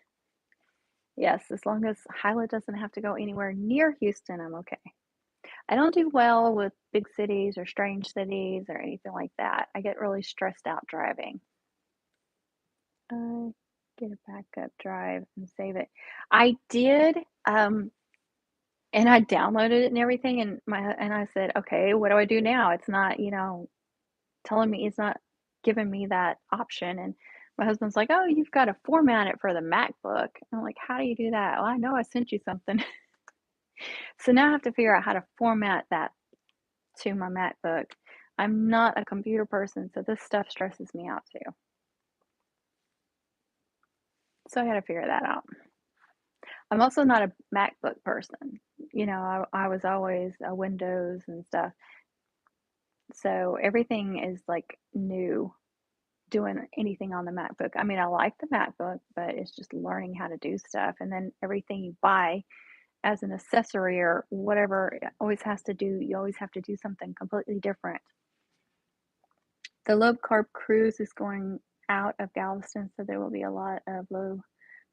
[SPEAKER 1] Yes. As long as Hyla doesn't have to go anywhere near Houston, I'm okay. I don't do well with big cities or strange cities or anything like that. I get really stressed out driving. Get a backup drive and save it. I did, and I downloaded it and everything, and I said, okay, what do I do now? It's not, telling me it's not giving me that option. And my husband's like, "Oh, you've got to format it for the MacBook." I'm like, "How do you do that?" "Well, I know I sent you something." So now I have to figure out how to format that to my MacBook. I'm not a computer person, so this stuff stresses me out too. So I got to figure that out. I'm also not a MacBook person. I was always a Windows and stuff. So everything is like new doing anything on the MacBook. I mean, I like the MacBook, but it's just learning how to do stuff. And then everything you buy as an accessory or whatever you always have to do something completely different. The low carb cruise is going out of Galveston, so there will be a lot of low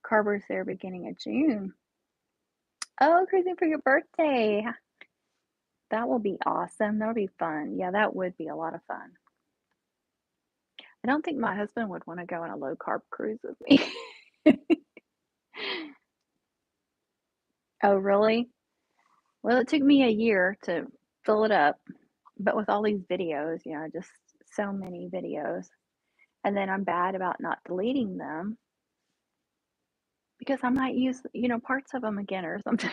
[SPEAKER 1] carbers there beginning of June. Oh, cruising for your birthday. That will be awesome. That'll be fun. Yeah, that would be a lot of fun. I don't think my husband would want to go on a low carb cruise with me. Oh, really? Well, it took me a year to fill it up, but with all these videos, just so many videos. And then I'm bad about not deleting them because I might use, parts of them again or something.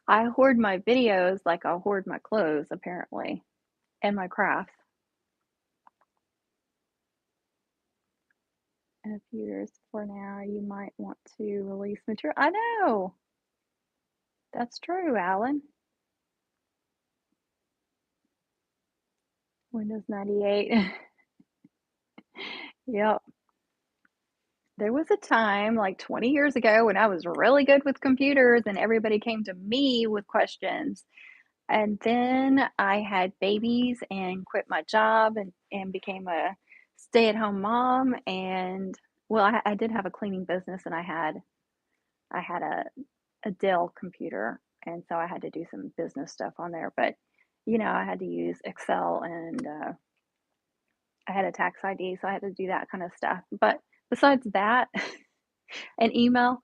[SPEAKER 1] I hoard my videos like I hoard my clothes, apparently, and my crafts. In a few years for now, you might want to release material. I know. That's true, Alan. Windows 98. Yep. There was a time like 20 years ago when I was really good with computers and everybody came to me with questions. And then I had babies and quit my job and became a stay-at-home mom. And well, I did have a cleaning business and I had a Dell computer. And so I had to do some business stuff on there. But, I had to use Excel and I had a tax ID. So I had to do that kind of stuff. But besides that, and email,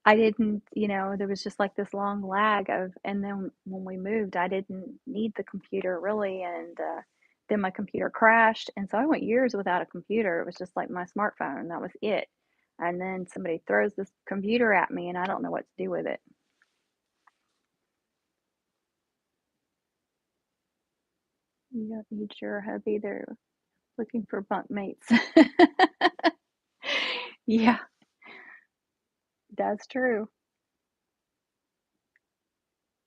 [SPEAKER 1] I didn't, there was just like this long lag and then when we moved, I didn't need the computer really. And then my computer crashed. And so I went years without a computer. It was just like my smartphone. That was it. And then somebody throws this computer at me and I don't know what to do with it. You don't need your hubby. They're looking for bunk mates. Yeah, that's true.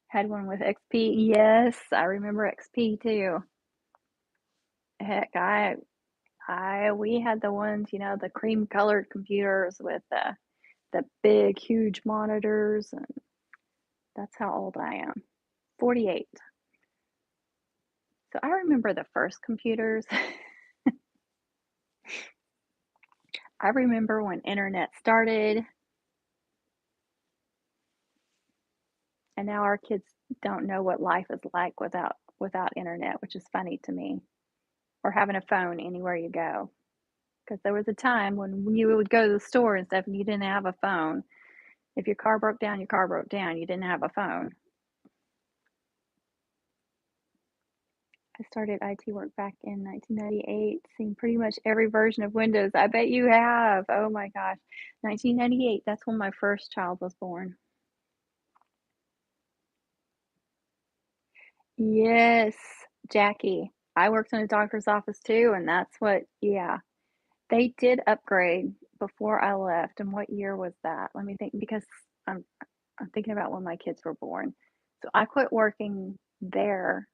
[SPEAKER 1] Had one with XP. Yes, I remember XP too. Heck, we had the ones, the cream colored computers with the big, huge monitors, and that's how old I am. 48. So I remember the first computers. I remember when internet started, and now our kids don't know what life is like without internet, which is funny to me, or having a phone anywhere you go. Because there was a time when you would go to the store and stuff and you didn't have a phone. If your car broke down, your car broke down. You didn't have a phone. I started IT work back in 1998, seen pretty much every version of Windows. I bet you have. Oh my gosh. 1998, that's when my first child was born. Yes, Jackie. I worked in a doctor's office too, and yeah. They did upgrade before I left. And what year was that? Let me think because I'm I'm thinking about when my kids were born. So I quit working there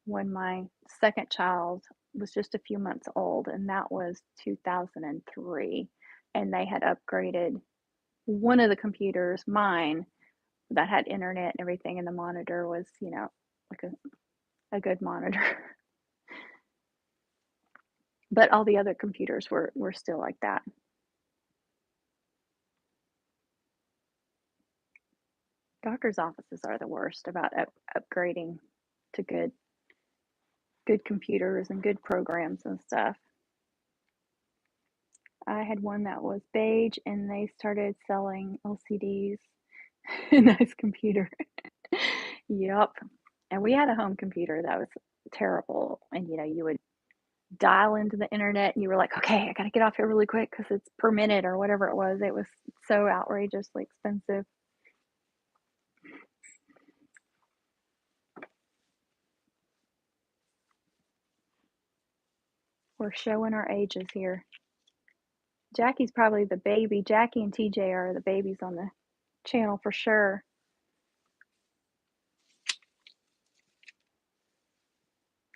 [SPEAKER 1] when my second child was just a few months old, and that was 2003. And they had upgraded one of the computers, mine, that had internet and everything, and the monitor was, like a good monitor. But all the other computers were still like that. Doctors' offices are the worst about upgrading to good computers and good programs and stuff. I had one that was beige and they started selling LCDs. Nice computer. Yep. And we had a home computer that was terrible. And you would dial into the internet and you were like, okay, I got to get off here really quick because it's per minute or whatever it was. It was so outrageously expensive. We're showing our ages here. Jackie's probably the baby. Jackie and TJ are the babies on the channel for sure.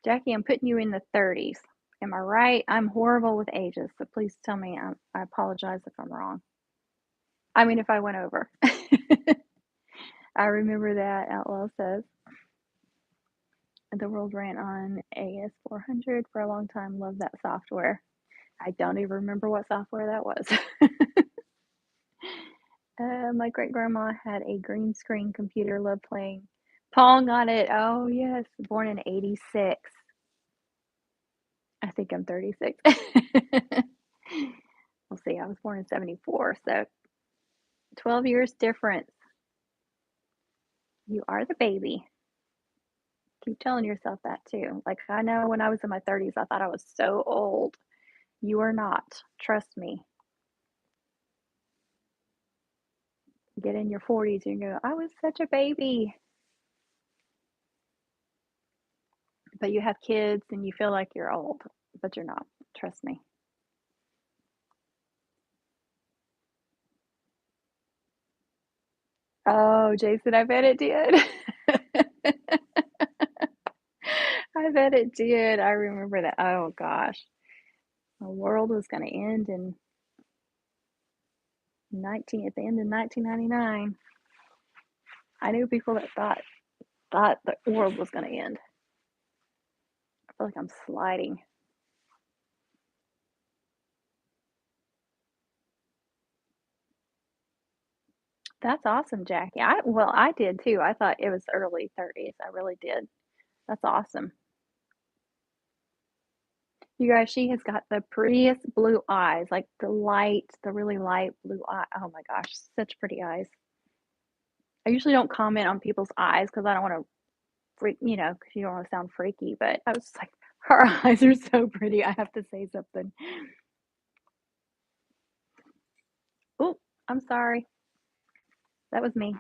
[SPEAKER 1] Jackie, I'm putting you in the 30s. Am I right? I'm horrible with ages, so please tell me. I apologize if I'm wrong. I mean, if I went over. I remember that, Outlaw says. The world ran on AS400 for a long time. Love that software. I don't even remember what software that was. My great grandma had a green screen computer, loved playing Pong on it. Oh, yes. Born in 86. I think I'm 36. We'll see. I was born in 74. So 12 years difference. You are the baby. Keep telling yourself that too. Like, I know when I was in my 30s, I thought I was so old. You are not. Trust me. Get in your 40s and you go, I was such a baby. But you have kids and you feel like you're old, but you're not. Trust me. Oh, Jason, I bet it did. I bet it did. I remember that. Oh gosh. The world was gonna end in 19 at the end of 1999. I knew people that thought the world was gonna end. I feel like I'm sliding. That's awesome, Jackie. I did too. I thought it was early 30s. I really did. That's awesome. You guys, she has got the prettiest blue eyes, like the really light blue eye. Oh my gosh, such pretty eyes. I usually don't comment on people's eyes because I don't want to because you don't want to sound freaky. But I was just like, her eyes are so pretty. I have to say something. Oh, I'm sorry. That was me.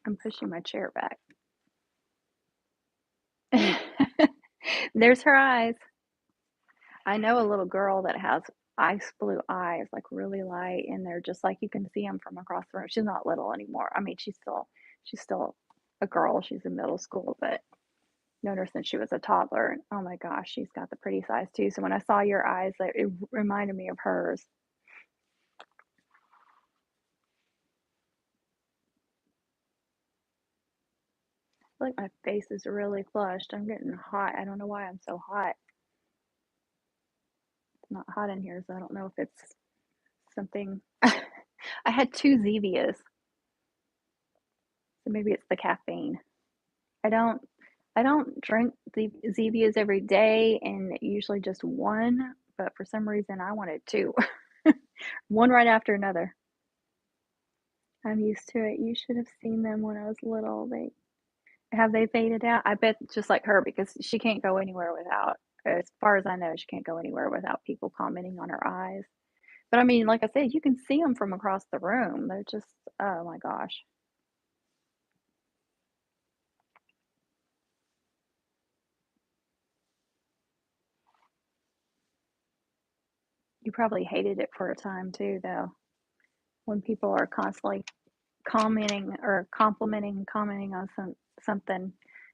[SPEAKER 1] I'm pushing my chair back. There's her eyes. I know a little girl that has ice blue eyes, like really light, and they're just like you can see them from across the room. She's not little anymore. I mean, she's still a girl. She's in middle school, but known her since she was a toddler. And oh my gosh, she's got the pretty eyes too. So when I saw your eyes, it reminded me of hers. I feel like my face is really flushed. I'm getting hot. I don't know why I'm so hot. It's not hot in here, so I don't know if it's something. I had two Zevias, so maybe it's the caffeine. I don't I don't drink Zevias every day and usually just one, but for some reason I wanted two. One right after another. I'm used to it. You should have seen them when I was little. They faded out? I bet just like her because she can't go anywhere without, as far as I know, she can't go anywhere without people commenting on her eyes. But I mean, like I said, you can see them from across the room. They're just, oh my gosh. You probably hated it for a time too, though, when people are constantly commenting or complimenting, commenting on something,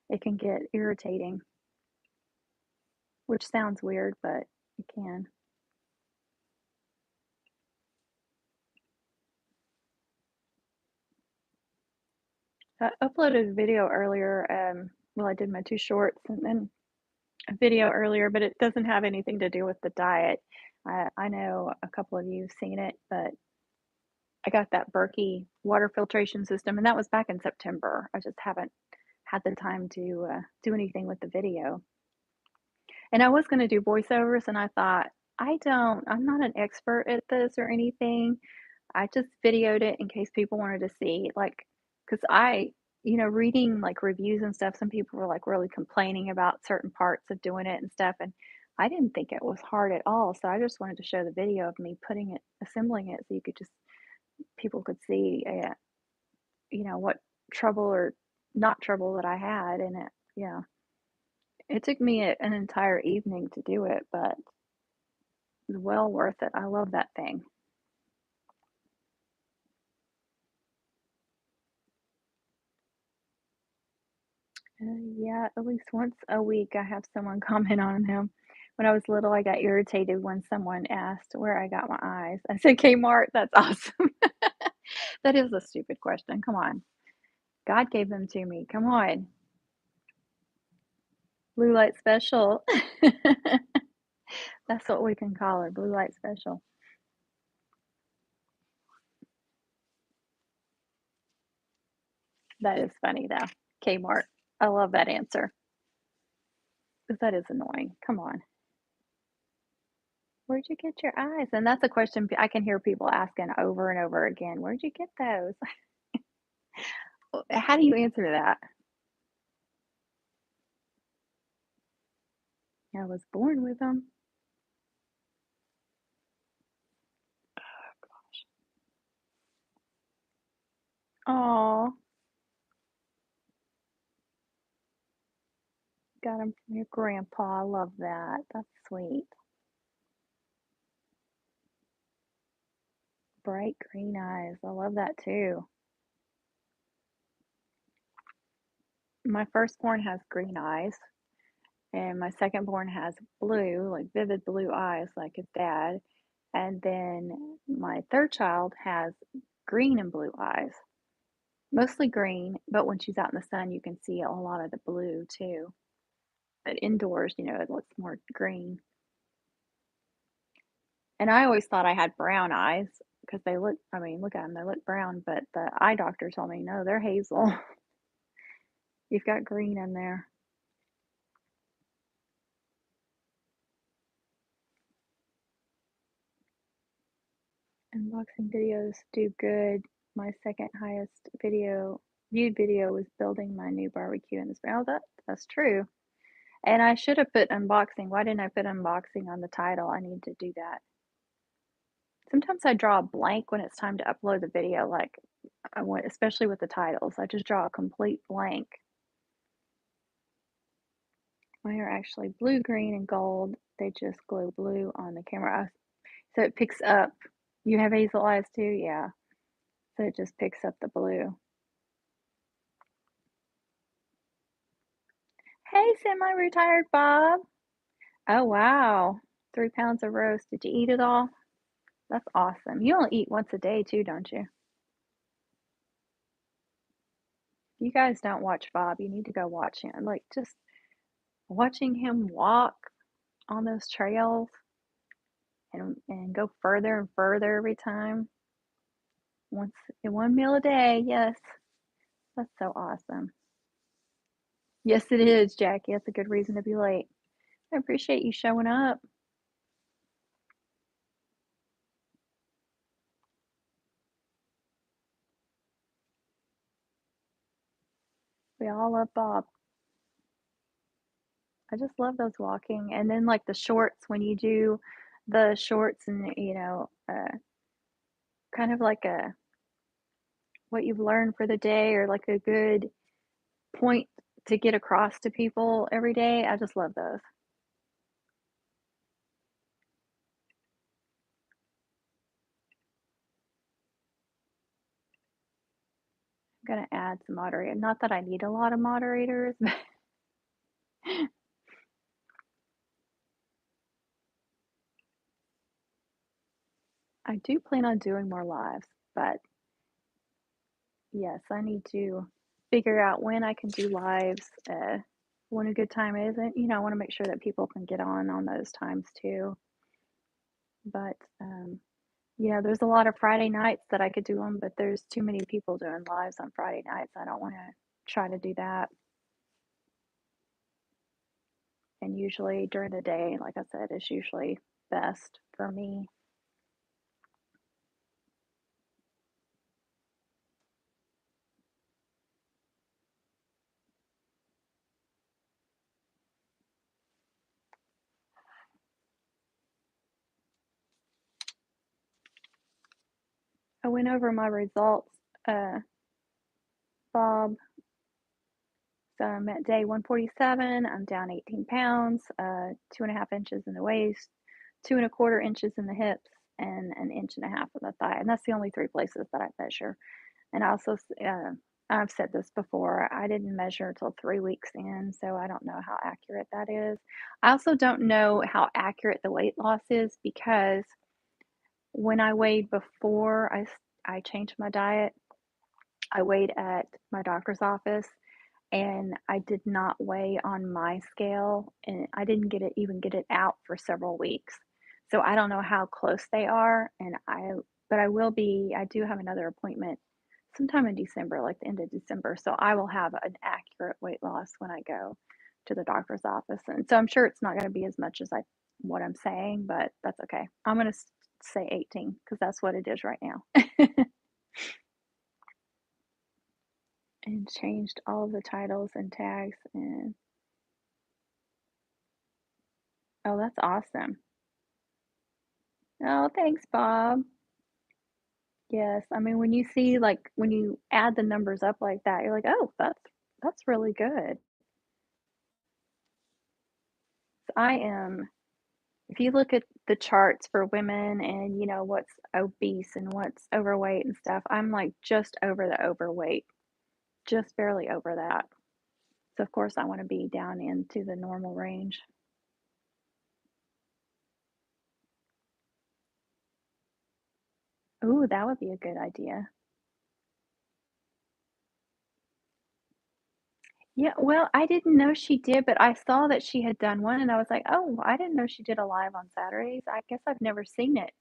[SPEAKER 1] it can get irritating, which sounds weird, but it can. I uploaded a video earlier. Well, I did my two shorts and then a video earlier, but it doesn't have anything to do with the diet. I know a couple of you have seen it, but I got that Berkey water filtration system, and that was back in September. I just haven't had the time to do anything with the video. And I was going to do voiceovers, and I thought, I'm not an expert at this or anything. I just videoed it in case people wanted to see, like, because reading like reviews and stuff, some people were like really complaining about certain parts of doing it and stuff. And I didn't think it was hard at all. So I just wanted to show the video of me assembling it so people could see, what trouble or not trouble that I had in it. Yeah. It took me an entire evening to do it, but it's well worth it. I love that thing. Yeah, at least once a week I have someone comment on him. When I was little, I got irritated when someone asked where I got my eyes. I said Kmart. That's awesome. That is a stupid question. Come on. God gave them to me. Come on. Blue light special. That's what we can call her. Blue light special. That is funny though. Kmart. I love that answer. 'Cause that is annoying. Come on. Where'd you get your eyes? And that's a question I can hear people asking over and over again. Where'd you get those? How do you answer that? I was born with them. Oh, got them from your grandpa. I love that. That's sweet. Bright green eyes. I love that too. My firstborn has green eyes, and my secondborn has blue, like vivid blue eyes, like his dad. And then my third child has green and blue eyes, mostly green, but when she's out in the sun, you can see a lot of the blue too. But indoors, it looks more green. And I always thought I had brown eyes because they look, I mean, look at them, they look brown, but the eye doctor told me, no, they're hazel. You've got green in there. Unboxing videos do good. My second highest viewed video was building my new barbecue in the spring. Oh, that's true. And I should have put unboxing. Why didn't I put unboxing on the title? I need to do that. Sometimes I draw a blank when it's time to upload the video, like especially with the titles. I just draw a complete blank. Mine are actually blue, green, and gold. They just glow blue on the camera. So it picks up. You have hazel eyes too? Yeah. So it just picks up the blue. Hey, semi-retired Bob. Oh, wow. 3 pounds of roast. Did you eat it all? That's awesome. You only eat once a day too, don't you? You guys don't watch Bob. You need to go watch him. Like just watching him walk on those trails and go further and further every time. Once in one meal a day. Yes. That's so awesome. Yes, it is, Jackie. That's a good reason to be late. I appreciate you showing up. We all love Bob. I just love those walking. And then like the shorts when you do the shorts and kind of like a what you've learned for the day or like a good point to get across to people every day. I just love those. I'm gonna add some moderator. Not that I need a lot of moderators, but I do plan on doing more lives. But yes, I need to figure out when I can do lives, when a good time is. And, I want to make sure that people can get on those times too. But there's a lot of Friday nights that I could do them, but there's too many people doing lives on Friday nights. I don't want to try to do that. And usually during the day, like I said, is usually best for me. I went over my results, Bob. So I'm at day 147. I'm down 18 pounds, 2.5 inches in the waist, 2.25 inches in the hips, and an inch and a half in the thigh. And that's the only three places that I measure. And I also, I've said this before, I didn't measure until 3 weeks in, so I don't know how accurate that is. I also don't know how accurate the weight loss is because when I weighed before I changed my diet, I weighed at my doctor's office and I did not weigh on my scale and I didn't even get it out for several weeks. So I don't know how close they are but I do have another appointment sometime in December, like the end of December. So I will have an accurate weight loss when I go to the doctor's office. And so I'm sure it's not going to be as much as what I'm saying, but that's okay. I'm going to say 18 because that's what it is right now. And changed all of the titles and tags and oh, that's awesome. Oh, thanks, Bob. Yes, I mean when you see like when you add the numbers up like that, you're like, "Oh, that's really good." I am If you look at the charts for women and, what's obese and what's overweight and stuff, I'm, like, just over the overweight, just barely over that. So, of course, I wanna be down into the normal range. Ooh, that would be a good idea. Yeah, well, I didn't know she did, but I saw that she had done one, and I was like, "Oh, I didn't know she did a live on Saturdays. I guess I've never seen it."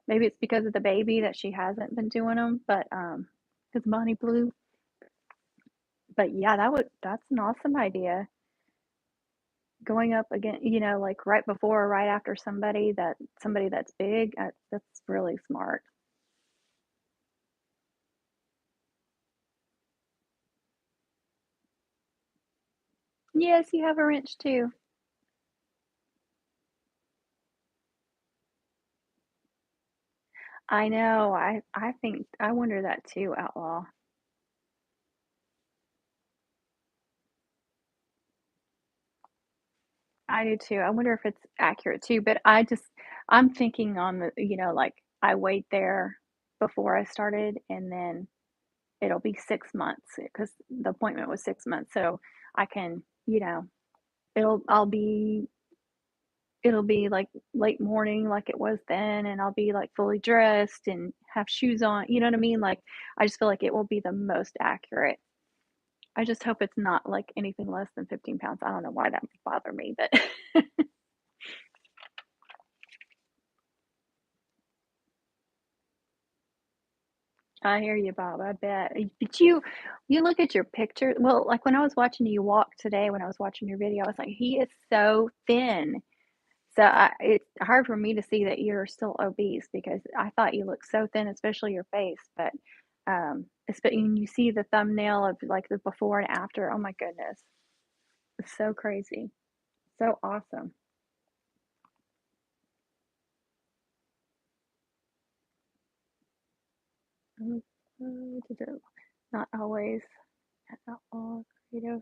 [SPEAKER 1] Maybe it's because of the baby that she hasn't been doing them, but, 'cause Bonnie Blue. But yeah, that's an awesome idea. Going up again, like, right before or right after somebody that's big, that's really smart. Yes, you have a wrench too. I know, I think I wonder that too, Outlaw. I do too. I wonder if it's accurate too, but I'm thinking on the like, I wait there before I started, and then it'll be 6 months because the appointment was 6 months, so I can, it'll I'll be it'll be, like, late morning like it was then, and I'll be, like, fully dressed and have shoes on, you know what I mean? Like, I just feel like it will be the most accurate. I just hope it's not, like, anything less than 15 pounds. I don't know why that would bother me, but I hear you, Bob, I bet. But you look at your picture well, like, when I was watching you walk today, when I was watching your video, I was like, "He is so thin." So, it's hard for me to see that you're still obese because I thought you looked so thin, especially your face, but, espe and you see the thumbnail of, like, the before and after, oh my goodness. It's so crazy. So awesome. Mm, not always at all creative.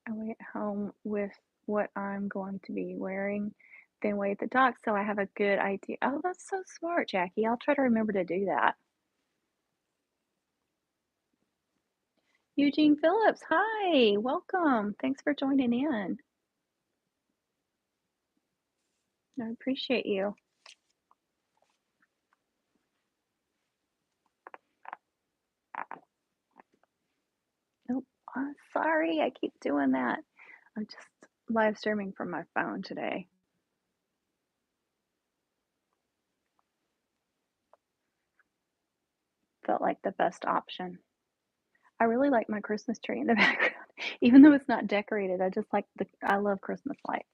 [SPEAKER 1] I wait at home with what I'm going to be wearing, then wait at the dock so I have a good idea. Oh, that's so smart, Jackie. I'll try to remember to do that. Eugene Phillips, hi, welcome. Thanks for joining in. I appreciate you. Oh, I'm sorry, I keep doing that. I'm just live streaming from my phone today. Felt like the best option. I really like my Christmas tree in the background. Even though it's not decorated, I love Christmas lights.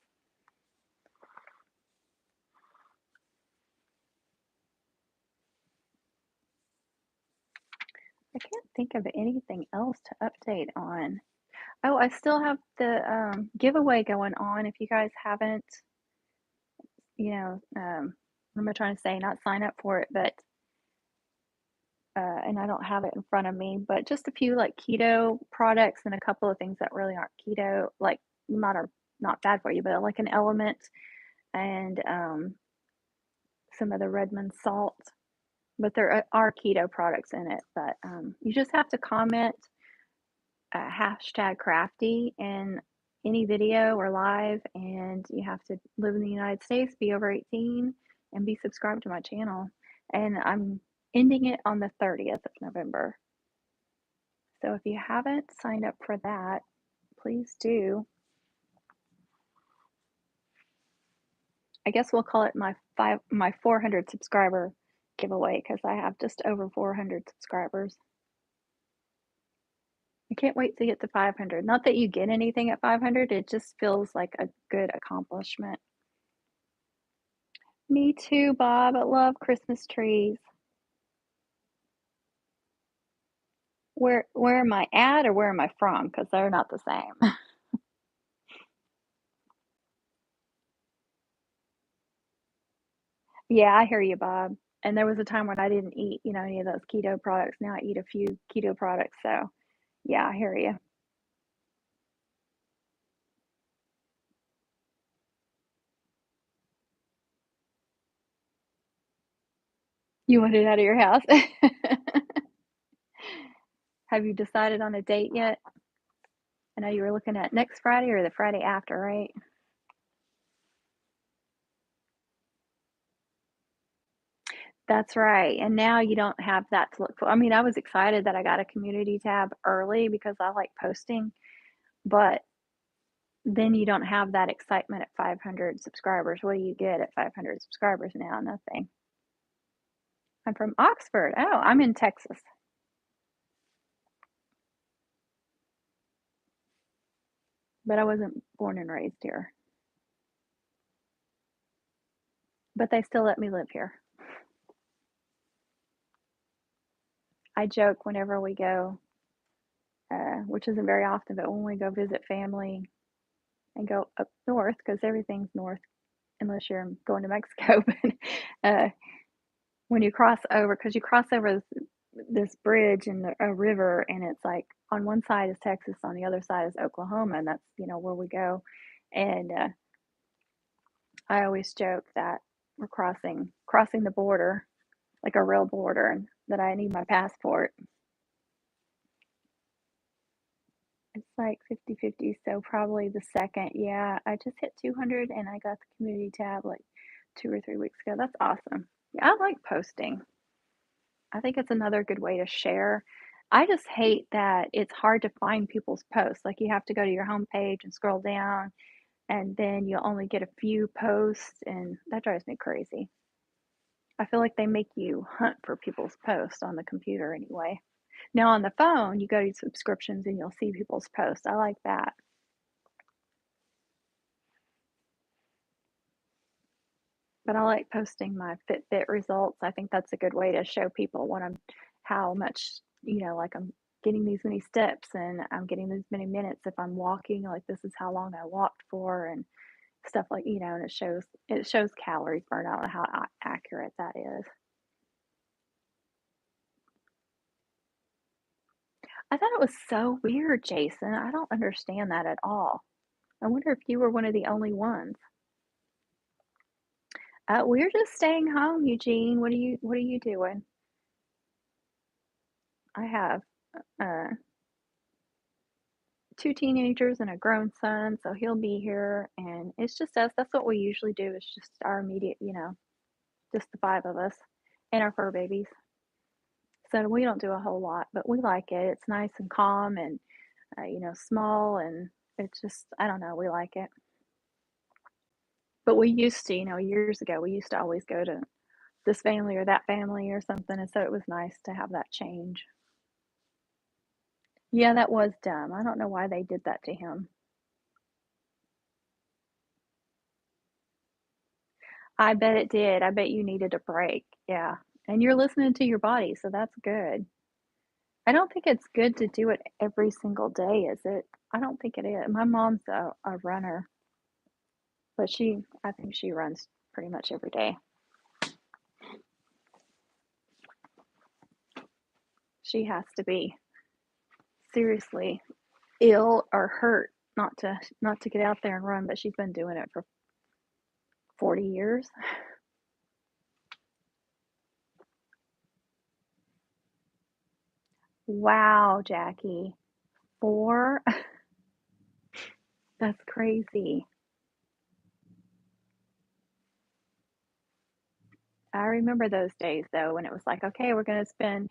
[SPEAKER 1] I can't think of anything else to update on. Oh, I still have the giveaway going on. If you guys haven't, what am I trying to say? Not sign up for it, but and I don't have it in front of me, but just a few like keto products and a couple of things that really aren't keto, like not are not bad for you, but like an element and some of the Redmond salt. But there are keto products in it. But you just have to comment hashtag crafty in any video or live, and you have to live in the United States, be over 18, and be subscribed to my channel. And I'm ending it on the 30th of November. So if you haven't signed up for that, please do. I guess we'll call it my 400 subscriber giveaway because I have just over 400 subscribers. I can't wait to get to 500. Not that you get anything at 500, it just feels like a good accomplishment. Me too, Bob. I love Christmas trees. Where am I at or where am I from? Because they're not the same. Yeah, I hear you, Bob. And there was a time when I didn't eat, any of those keto products. Now I eat a few keto products. So yeah, I hear you. You want it out of your house? Have you decided on a date yet? I know you were looking at next Friday or the Friday after, right? That's right, and now you don't have that to look for. I mean, I was excited that I got a community tab early because I like posting, but then you don't have that excitement at 500 subscribers. What do you get at 500 subscribers now? Nothing. I'm from Oxford. Oh, I'm in Texas, but I wasn't born and raised here. But they still let me live here. I joke whenever we go, which isn't very often, but when we go visit family and go up north, because everything's north unless you're going to Mexico. But when you cross over, because you cross over this bridge and a river, and it's like on one side is Texas, on the other side is Oklahoma, and that's where we go. And I always joke that we're crossing the border like a real border, and that I need my passport. It's like 50-50, so probably the second. Yeah, I just hit 200 and I got the community tab like 2 or 3 weeks ago. That's awesome. Yeah, I like posting. I think it's another good way to share. I just hate that it's hard to find people's posts. Like you have to go to your homepage and scroll down, and then you'll only get a few posts, and that drives me crazy. I feel like they make you hunt for people's posts on the computer anyway. Now on the phone, you go to subscriptions and you'll see people's posts. I like that. But I like posting my Fitbit results. I think that's a good way to show people how much, like I'm getting these many steps and I'm getting these many minutes if I'm walking, like this is how long I walked for and stuff like, and it shows calories burned. I don't know how accurate that is. I thought it was so weird, Jason. I don't understand that at all. I wonder if you were one of the only ones. We're just staying home, Eugene. What are you doing? I have uh, two teenagers and a grown son, so he'll be here, and it's just us. That's what we usually do. It's just our immediate, just the five of us and our fur babies. So we don't do a whole lot, but we like it. It's nice and calm and small, and it's just I don't know. We like it. But we used to, years ago, we used to always go to this family or that family or something, and so it was nice to have that change. Yeah, that was dumb. I don't know why they did that to him. I bet it did. I bet you needed a break. Yeah. And you're listening to your body, so that's good. I don't think it's good to do it every single day, is it? I don't think it is. My mom's a runner, but I think she runs pretty much every day. She has to be seriously ill or hurt not to get out there and run, but she's been doing it for 40 years. Wow, Jackie. Four? That's crazy. I remember those days though when it was like, okay, we're going to spend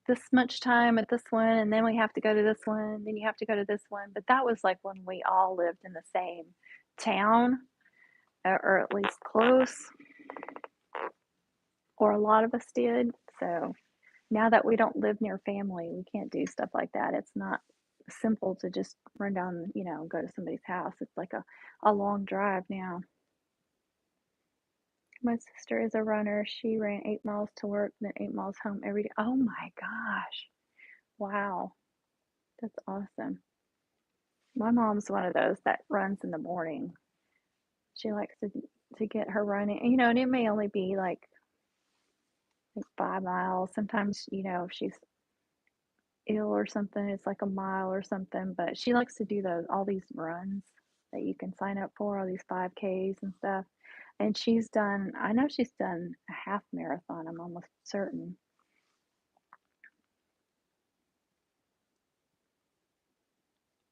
[SPEAKER 1] this much time at this one, and then we have to go to this one, then you have to go to this one. But that was like when we all lived in the same town, or at least close, or a lot of us did. So now that we don't live near family, we can't do stuff like that. It's not simple to just run down, go to somebody's house. It's like a long drive now. My sister is a runner. She ran 8 miles to work, then 8 miles home every day. Oh my gosh. Wow. That's awesome. My mom's one of those that runs in the morning. She likes to get her running, and it may only be like 5 miles. Sometimes, if she's ill or something, it's like a mile or something. But she likes to do all these runs that you can sign up for, all these 5Ks and stuff. And I know she's done a half marathon, I'm almost certain.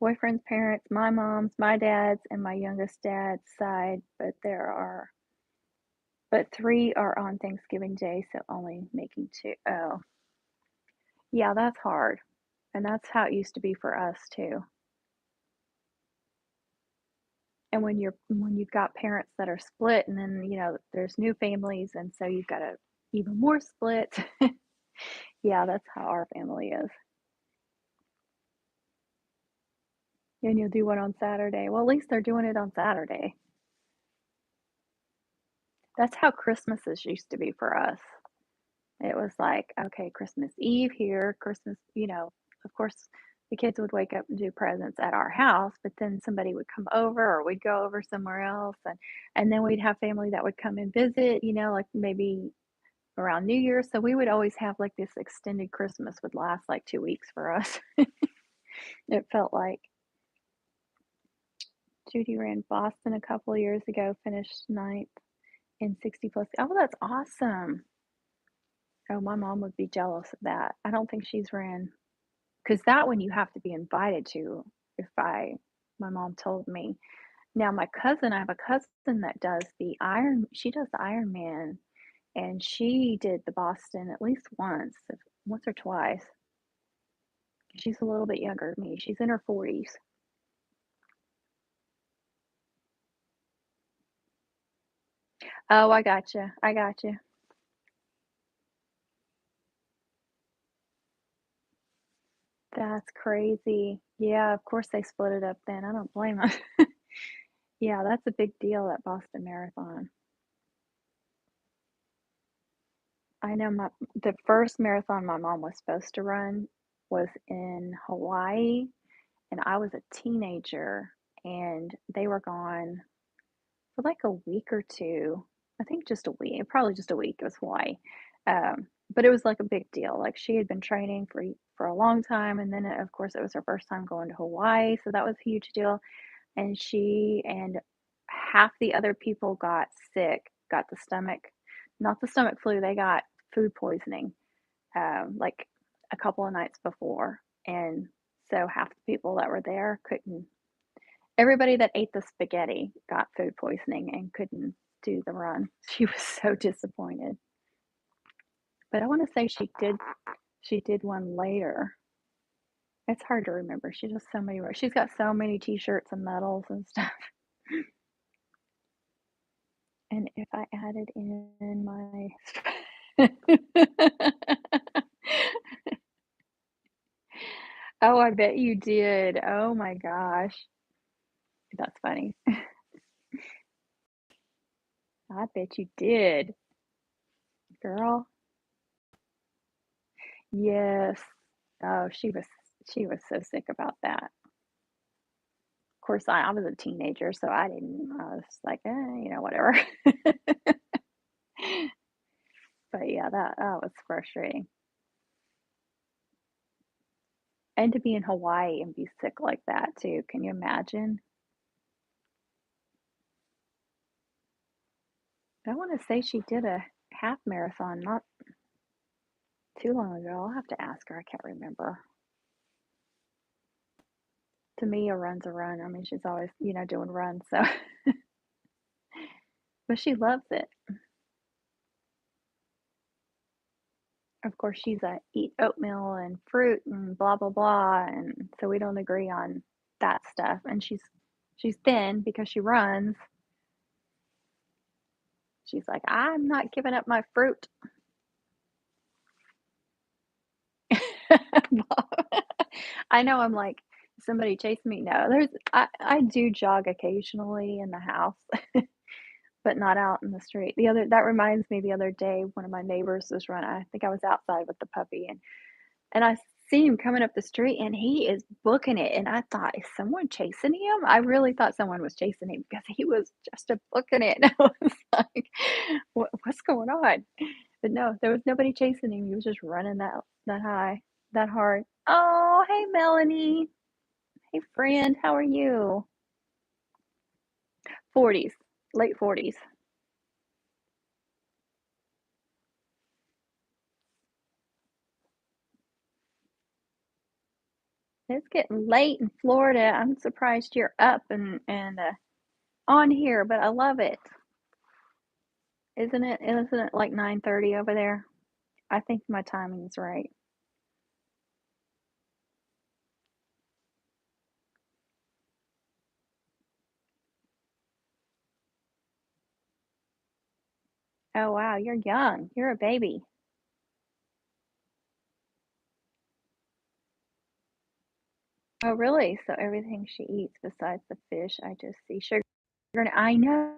[SPEAKER 1] Boyfriend's parents, my mom's, my dad's, and my youngest dad's side, but three are on Thanksgiving Day, so only making two. Oh, yeah, that's hard. And that's how it used to be for us too. And when you've got parents that are split, and then there's new families, and so you've got a even more split. Yeah, that's how our family is. And you'll do one on Saturday. Well, at least they're doing it on Saturday. That's how Christmases used to be for us. It was like, okay, Christmas Eve here, of course, the kids would wake up and do presents at our house, but then somebody would come over or we'd go over somewhere else, and then we'd have family that would come and visit, like maybe around New Year. So we would always have like this extended Christmas would last like 2 weeks for us. It felt like Judy ran Boston a couple of years ago, finished ninth in 60 plus. Oh, that's awesome. Oh, my mom would be jealous of that. I don't think she's ran because that one you have to be invited to. If I, My mom told me. Now I have a cousin that does she does the Ironman, and she did the Boston at least once or twice. She's a little bit younger than me. She's in her 40s. Oh, I gotcha. I gotcha. That's crazy. Yeah, of course they split it up then. I don't blame them. Yeah, that's a big deal at Boston Marathon. I know the first marathon my mom was supposed to run was in Hawaii, and I was a teenager, and they were gone for like a week or two. I think just a week, probably just a week. It was Hawaii. But it was like a big deal. Like she had been training for a long time, and then of course it was her first time going to Hawaii, so that was a huge deal. And she and half the other people got sick, got the stomach, not the stomach flu, they got food poisoning, like a couple of nights before. And so half the people that were there couldn't, everybody that ate the spaghetti got food poisoning and couldn't do the run. She was so disappointed. But I want to say she did one later. It's hard to remember. She does so many. She's got so many T-shirts and medals and stuff. And if I added in my Oh, I bet you did. Oh my gosh. That's funny. I bet you did, girl. Yes. Oh, she was so sick about that. Of course, I was a teenager, so I was like, whatever. But yeah, that was frustrating. And to be in Hawaii and be sick like that too. Can you imagine? I want to say she did a half marathon not too long ago. I'll have to ask her. I can't remember. To me, a run's a run. I mean, she's always, doing runs. So, but she loves it. Of course, she's a eat oatmeal and fruit and blah blah blah, and so we don't agree on that stuff. And she's thin because she runs. She's like, I'm not giving up my fruit. I know I'm like somebody chasing me. No, I do jog occasionally in the house, but not out in the street. That reminds me the other day one of my neighbors was running. I think I was outside with the puppy, and I see him coming up the street and he is booking it. And I thought, is someone chasing him? I really thought someone was chasing him because he was just a booking it. And I was like, what's going on? But no, there was nobody chasing him. He was just running that high, that hard. Oh, hey, Melanie. Hey, friend. How are you? 40s, late 40s. It's getting late in Florida. I'm surprised you're up and on here, but I love it. Isn't it? Isn't it like 9:30 over there? I think my timing's right. Oh wow, you're young. You're a baby. Oh really? So everything she eats besides the fish, I just see sugar. I know.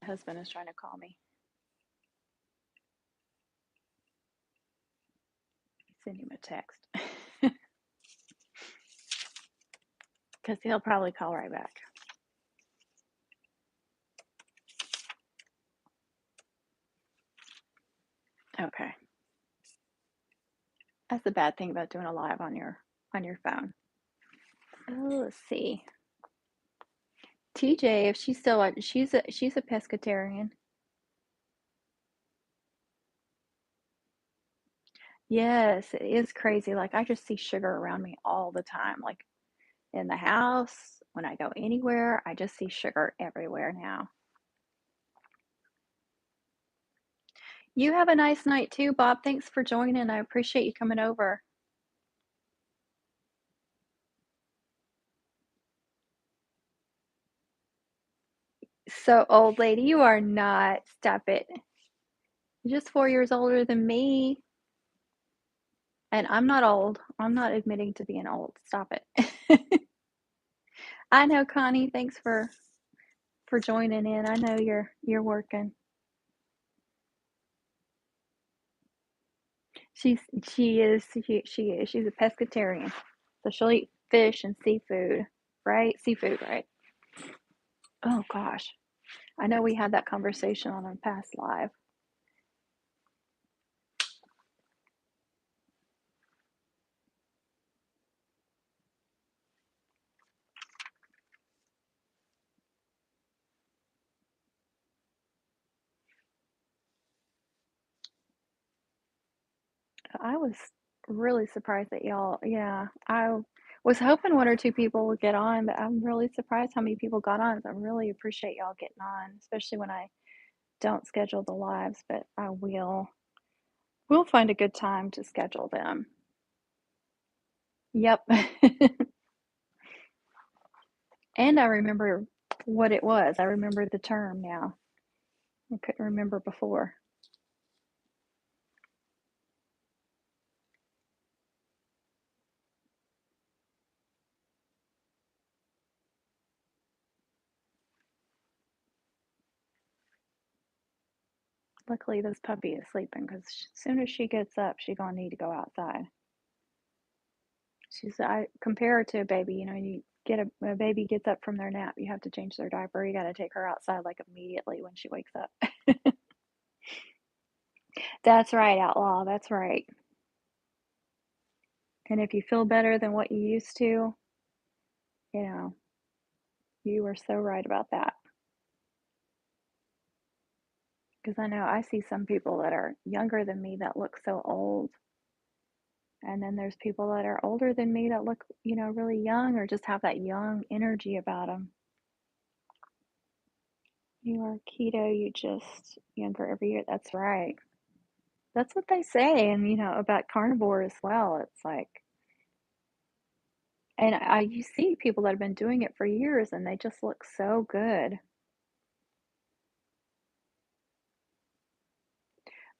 [SPEAKER 1] My husband is trying to call me. Send him a text because he'll probably call right back. Okay. That's the bad thing about doing a live on your phone. Oh, let's see. TJ, if she's still she's a pescatarian. Yes, it is crazy. Like I just see sugar around me all the time. Like in the house, when I go anywhere, I just see sugar everywhere now. You have a nice night too, Bob. Thanks for joining. I appreciate you coming over. So old lady, you are not. Stop it. You're just 4 years older than me. And I'm not old. I'm not admitting to being old. Stop it. I know, Connie. Thanks for joining in. I know you're working. She's she is. She's a pescatarian. So she'll eat fish and seafood, right? Seafood, right? Oh gosh. I know we had that conversation on a past live. I was really surprised that y'all, yeah, I was hoping one or two people would get on, but I'm really surprised how many people got on. So I really appreciate y'all getting on, especially when I don't schedule the lives, but I will. We'll find a good time to schedule them. Yep. And I remember what it was. I remember the term now. I couldn't remember before. Luckily, this puppy is sleeping because as soon as she gets up, she's gonna need to go outside. I compare her to a baby. You know, you get a baby gets up from their nap, you have to change their diaper. You got to take her outside like immediately when she wakes up. That's right, outlaw. That's right. And if you feel better than what you used to, you know, you are so right about that. Because I know I see some people that are younger than me that look so old. And then there's people that are older than me that look, you know, really young or just have that young energy about them. You are keto, you just younger every year. That's right. That's what they say. And, you know, about carnivore as well. It's like, and you see people that have been doing it for years and they just look so good.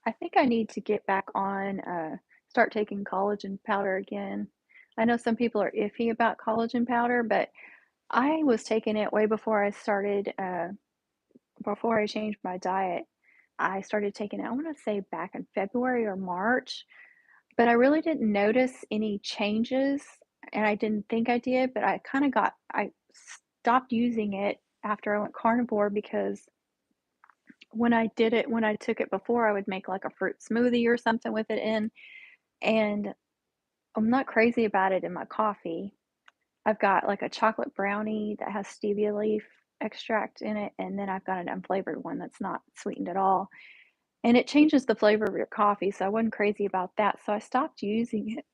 [SPEAKER 1] I think I need to get back on, start taking collagen powder again. I know some people are iffy about collagen powder, but I was taking it way before I started, before I changed my diet. I started taking it, I want to say back in February or March, but I really didn't notice any changes and I didn't think I did, but I stopped using it after I went carnivore because when I took it before, I would make like a fruit smoothie or something with it in, and I'm not crazy about it in my coffee. I've got like a chocolate brownie that has stevia leaf extract in it, and then I've got an unflavored one that's not sweetened at all. And it changes the flavor of your coffee, so I wasn't crazy about that. So I stopped using it.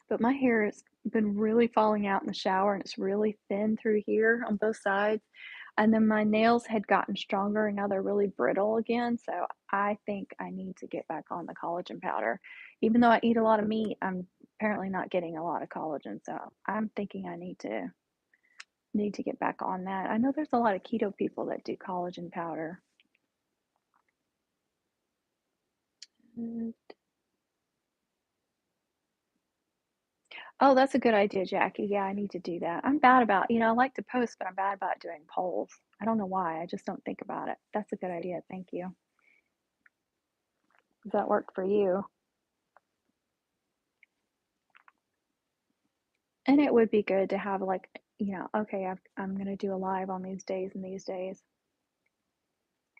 [SPEAKER 1] But my hair has been really falling out in the shower and it's really thin through here on both sides. And then my nails had gotten stronger and now they're really brittle again. So I think I need to get back on the collagen powder. Even though I eat a lot of meat, I'm apparently not getting a lot of collagen. So I'm thinking I need to get back on that. I know there's a lot of keto people that do collagen powder. Mm. Oh, that's a good idea, Jackie. Yeah, I need to do that. I'm bad about, I like to post, but I'm bad about doing polls. I don't know why. I just don't think about it. That's a good idea. Thank you. Does that work for you? And it would be good to have like, okay, I'm going to do a live on these days and these days.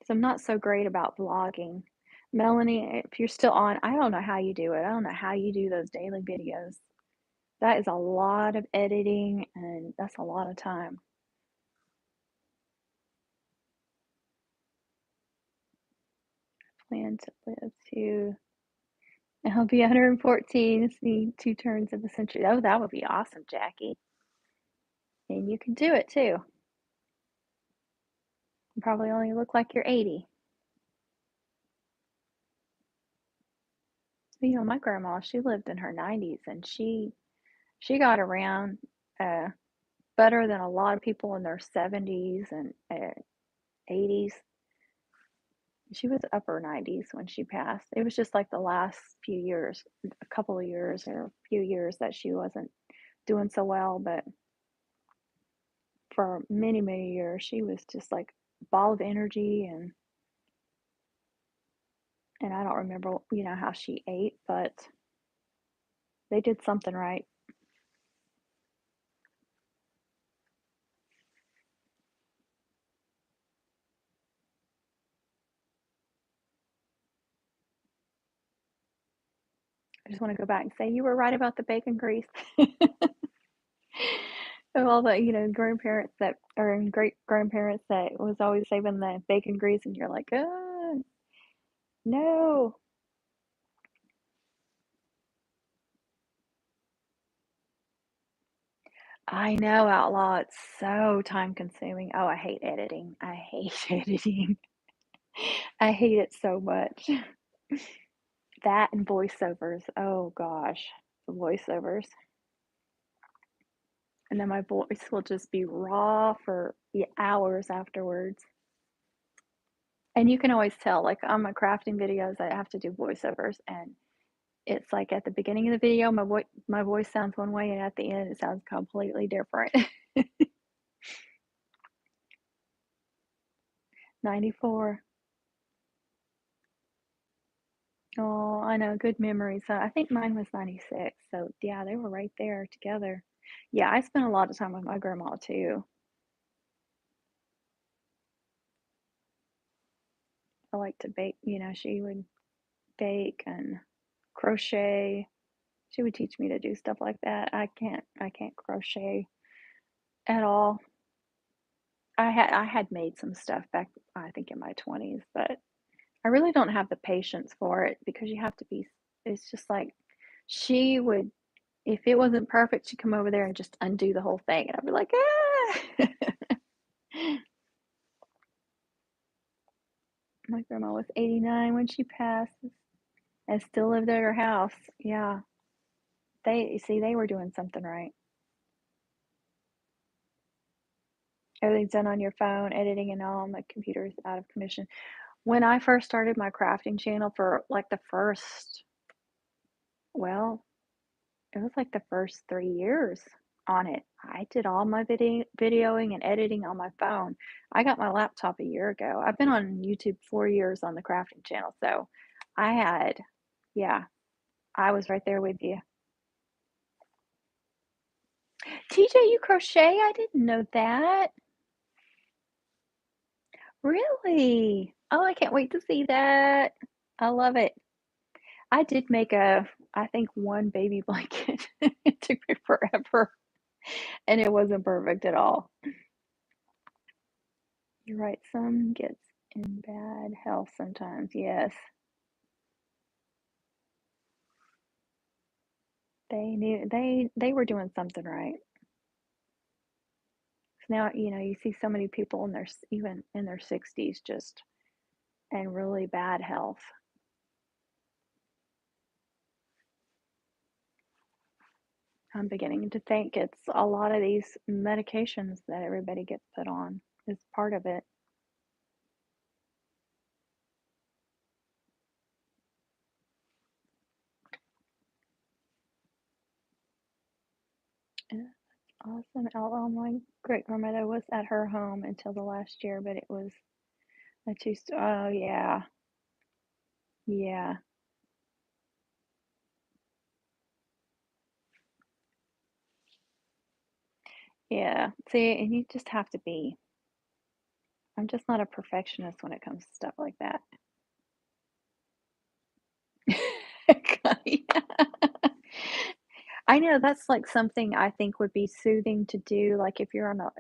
[SPEAKER 1] So I'm not so great about vlogging. Melanie, if you're still on, I don't know how you do it. I don't know how you do those daily videos. That is a lot of editing and that's a lot of time. Plan to live to I'll be 114, see two turns of a century. Oh, that would be awesome, Jackie. And you can do it too. You probably only look like you're 80. My grandma, she lived in her 90s and she got around uh, better than a lot of people in their 70s and 80s. She was upper 90s when she passed. It was just like the last few years, a couple of years or a few years that she wasn't doing so well, but for many, many years, she was just like a ball of energy and I don't remember, how she ate, but they did something right. I just want to go back and say you were right about the bacon grease. Of all the, grandparents that or great grandparents that was always saving the bacon grease, and you're like, no. I know, Outlaw. It's so time consuming. Oh, I hate editing. I hate editing. I hate it so much. That and voiceovers. Oh gosh, the voiceovers. And then my voice will just be raw for hours afterwards. And you can always tell, like on my crafting videos, I have to do voiceovers, and it's like at the beginning of the video, my voice sounds one way, and at the end, it sounds completely different. 94. Oh, I know, good memories. I think mine was 96. So yeah, they were right there together. Yeah, I spent a lot of time with my grandma too. I like to bake, she would bake and crochet. She would teach me to do stuff like that. I can't crochet at all. I had made some stuff back I think in my 20s, but I really don't have the patience for it because you have to be it's just like she would if it wasn't perfect, she'd come over there and just undo the whole thing and I'd be like, "Ah." My grandma was 89 when she passed and still lived at her house. Yeah. They were doing something right. Everything's done on your phone, editing and all, my computer's out of commission. When I first started my crafting channel for like the first, well, it was like the first 3 years on it. I did all my videoing and editing on my phone. I got my laptop a year ago. I've been on YouTube 4 years on the crafting channel. So I had, yeah, I was right there with you. TJ, you crochet? I didn't know that. Really? Oh, I can't wait to see that. I love it. I did make I think one baby blanket. It took me forever and it wasn't perfect at all. You're right. Some gets in bad health sometimes. Yes. They were doing something right. Now, you see so many people in even in their 60s just in really bad health. I'm beginning to think it's a lot of these medications that everybody gets put on is part of it. Yeah, that's awesome. My great grandmother was at her home until the last year, but it was a oh yeah, yeah, yeah. See, and you just have to be. I'm just not a perfectionist when it comes to stuff like that. I know that's like something I think would be soothing to do, like if you're on a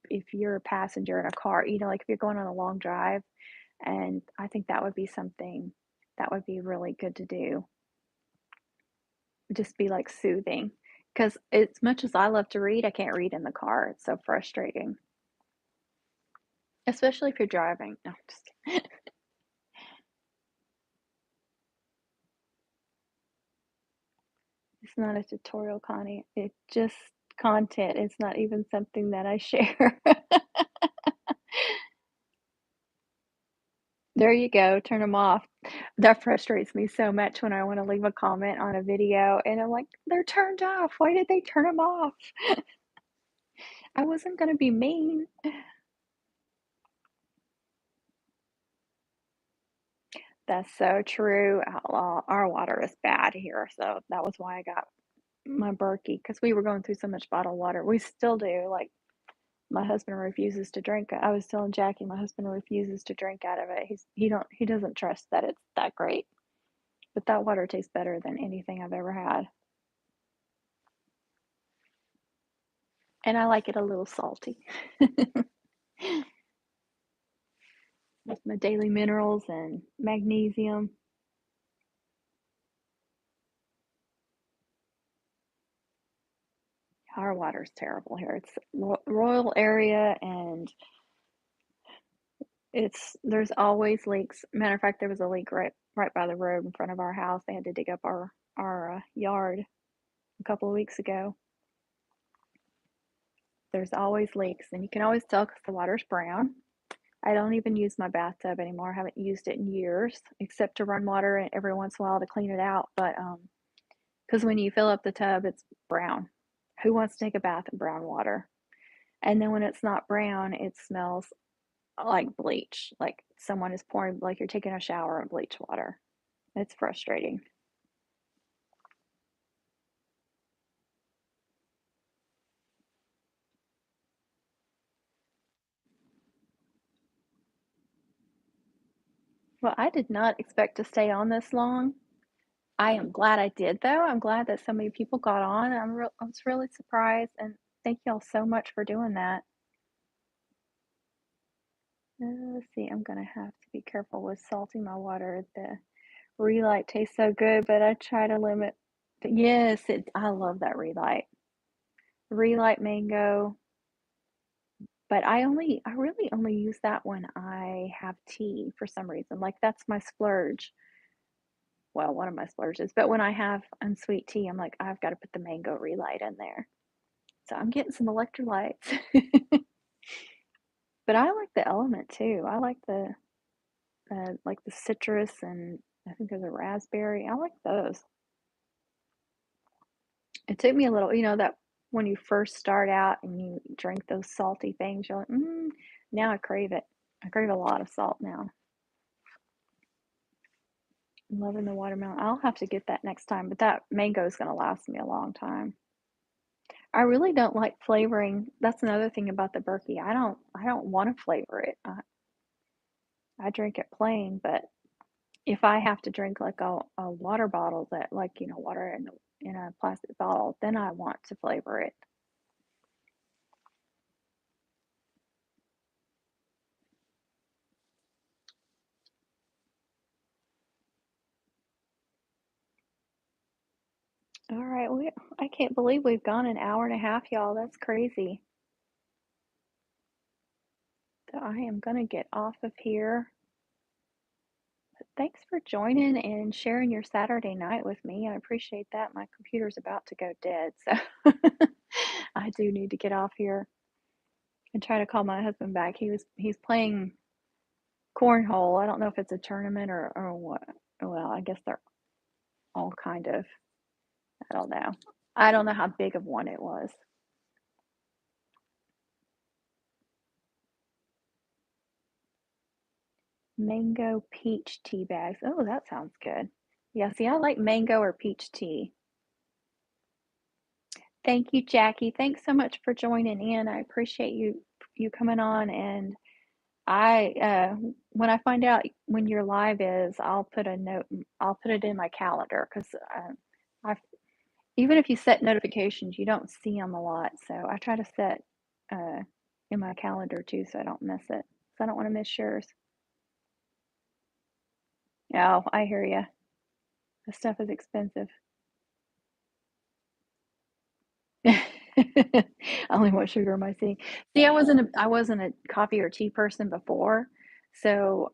[SPEAKER 1] if you're a passenger in a car, like if you're going on a long drive, and I think that would be something that would be really good to do. Just be like soothing. Because as much as I love to read, I can't read in the car. It's so frustrating, especially if you're driving. No, just kidding. It's not a tutorial, Connie. It's just content. It's not even something that I share. There you go, turn them off. That frustrates me so much when I wanna leave a comment on a video, and I'm like, "They're turned off. Why did they turn them off? I wasn't gonna be mean." That's so true. Our water is bad here, so that was why I got my Berkey because we were going through so much bottled water. We still do, like, my husband refuses to drink it. I was telling Jackie, my husband refuses to drink out of it. He doesn't trust that it's that great, but that water tastes better than anything I've ever had. And I like it a little salty with my daily minerals and magnesium. Our water's terrible here. It's rural area and there's always leaks. Matter of fact, there was a leak right by the road in front of our house. They had to dig up our yard a couple of weeks ago. There's always leaks, and you can always tell because the water's brown. I don't even use my bathtub anymore. I haven't used it in years, except to run water and every once in a while to clean it out. But because when you fill up the tub, it's brown. Who wants to take a bath in brown water? And then when it's not brown, it smells like bleach, like someone is pouring, like you're taking a shower in bleach water. It's frustrating. Well, I did not expect to stay on this long. I am glad I did, though. I'm glad that so many people got on. I was really surprised, and thank y'all so much for doing that. Let's see, I'm gonna have to be careful with salting my water. The relight tastes so good, but I try to limit. Yes, I love that relight. Relight mango, but I really only use that when I have tea for some reason. Like that's my splurge. Well, one of my splurges. But when I have unsweet tea, I'm like, I've got to put the mango relight in there. So I'm getting some electrolytes. But I like the element too. I like the citrus and I think there's a raspberry. I like those. It took me a little, that when you first start out and you drink those salty things, you're like, now I crave it. I crave a lot of salt now. I'm loving the watermelon. I'll have to get that next time, but that mango is going to last me a long time. I really don't like flavoring. That's another thing about the Berkey. I don't want to flavor it. I drink it plain, but if I have to drink like a water bottle that like, water in a plastic bottle, then I want to flavor it. All right. I can't believe we've gone an hour and a half, y'all. That's crazy. So I am going to get off of here. But thanks for joining and sharing your Saturday night with me. I appreciate that. My computer's about to go dead, so I do need to get off here and try to call my husband back. He's playing cornhole. I don't know if it's a tournament or what. Well, I guess they're all kind of. I don't know. I don't know how big of one it was. Mango peach tea bags. Oh, that sounds good. Yeah, see, I like mango or peach tea. Thank you, Jackie. Thanks so much for joining in. I appreciate you coming on, and I when I find out when your live is, I'll put a note. I'll put it in my calendar because I even if you set notifications, you don't see them a lot. So I try to set uh, in my calendar too, so I don't miss it. So I don't want to miss yours. Oh, I hear you. The stuff is expensive. I only want sugar in my tea. See, I wasn't a coffee or tea person before, so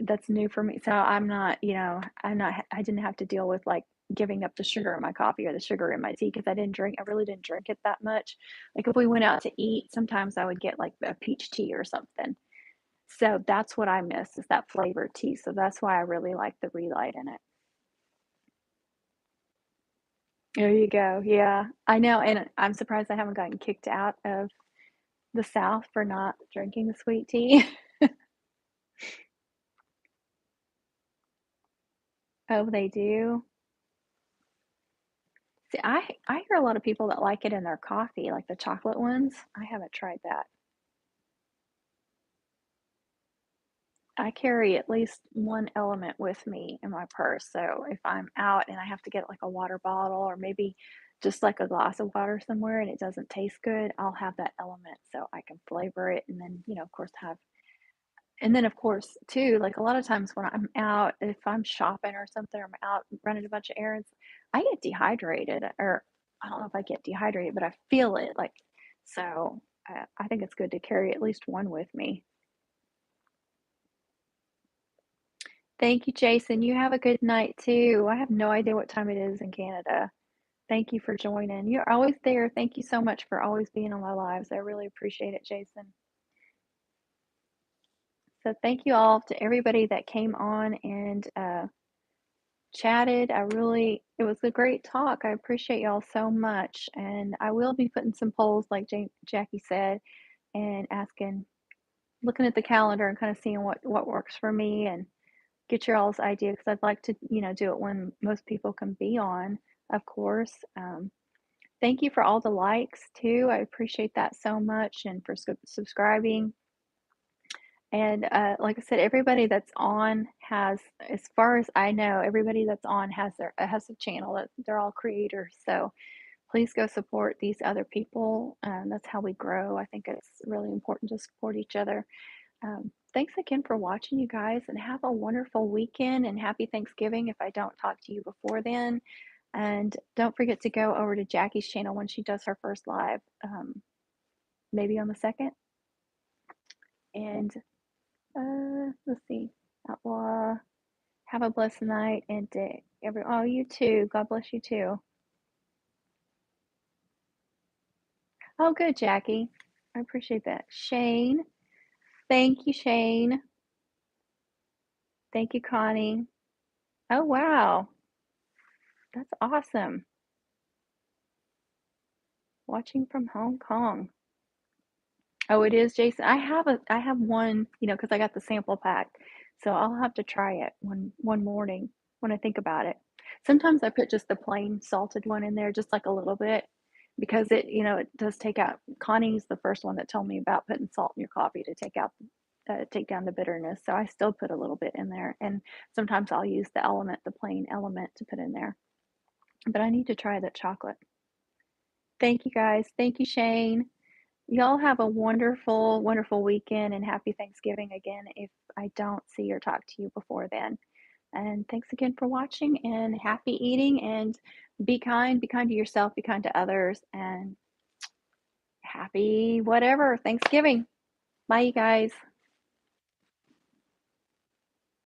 [SPEAKER 1] that's new for me. So I'm not, I didn't have to deal with like giving up the sugar in my coffee or the sugar in my tea because I really didn't drink it that much. Like if we went out to eat, sometimes I would get like a peach tea or something. So that's what I miss is that flavored tea. So that's why I really like the relight in it. There you go. Yeah, I know, and I'm surprised I haven't gotten kicked out of the South for not drinking the sweet tea. Oh, they do? See, I hear a lot of people that like it in their coffee, like the chocolate ones. I haven't tried that. I carry at least one element with me in my purse. So if I'm out and I have to get like a water bottle or maybe just like a glass of water somewhere and it doesn't taste good, I'll have that element so I can flavor it and then, of course, have. And then, of course, too, like a lot of times when I'm out, if I'm shopping or something, or I'm out running a bunch of errands, I get dehydrated, or I don't know if I get dehydrated, but I feel it. Like, so I think it's good to carry at least one with me. Thank you, Jason. You have a good night too. I have no idea what time it is in Canada. Thank you for joining. You're always there. Thank you so much for always being on my lives. I really appreciate it, Jason. So, thank you all to everybody that came on and chatted. It was a great talk. I appreciate y'all so much. And I will be putting some polls, like Jackie said, and looking at the calendar and kind of seeing what works for me and get your all's idea because I'd like to, do it when most people can be on, of course. Thank you for all the likes too. I appreciate that so much and for subscribing. And like I said, everybody that's on has, as far as I know, everybody that's on has a channel that they're all creators. So please go support these other people. That's how we grow. I think it's really important to support each other. Thanks again for watching, you guys, and have a wonderful weekend and happy Thanksgiving if I don't talk to you before then. And don't forget to go over to Jackie's channel when she does her first live, maybe on the 2nd. And let's see. Well, have a blessed night and day. Oh, you too. God bless you too. Oh, good, Jackie. I appreciate that. Shane. Thank you, Shane. Thank you, Connie. Oh, wow. That's awesome. Watching from Hong Kong. Oh, it is, Jason. I have one, because I got the sample pack. So I'll have to try it one morning when I think about it. Sometimes I put just the plain salted one in there, just like a little bit, because it does take out. Connie's the first one that told me about putting salt in your coffee to take down the bitterness. So I still put a little bit in there, and sometimes I'll use the plain element to put in there. But I need to try the chocolate. Thank you guys. Thank you, Shane. Y'all have a wonderful, wonderful weekend and happy Thanksgiving again if I don't see or talk to you before then. And thanks again for watching and happy eating and be kind to yourself, be kind to others, and happy whatever Thanksgiving. Bye, you guys.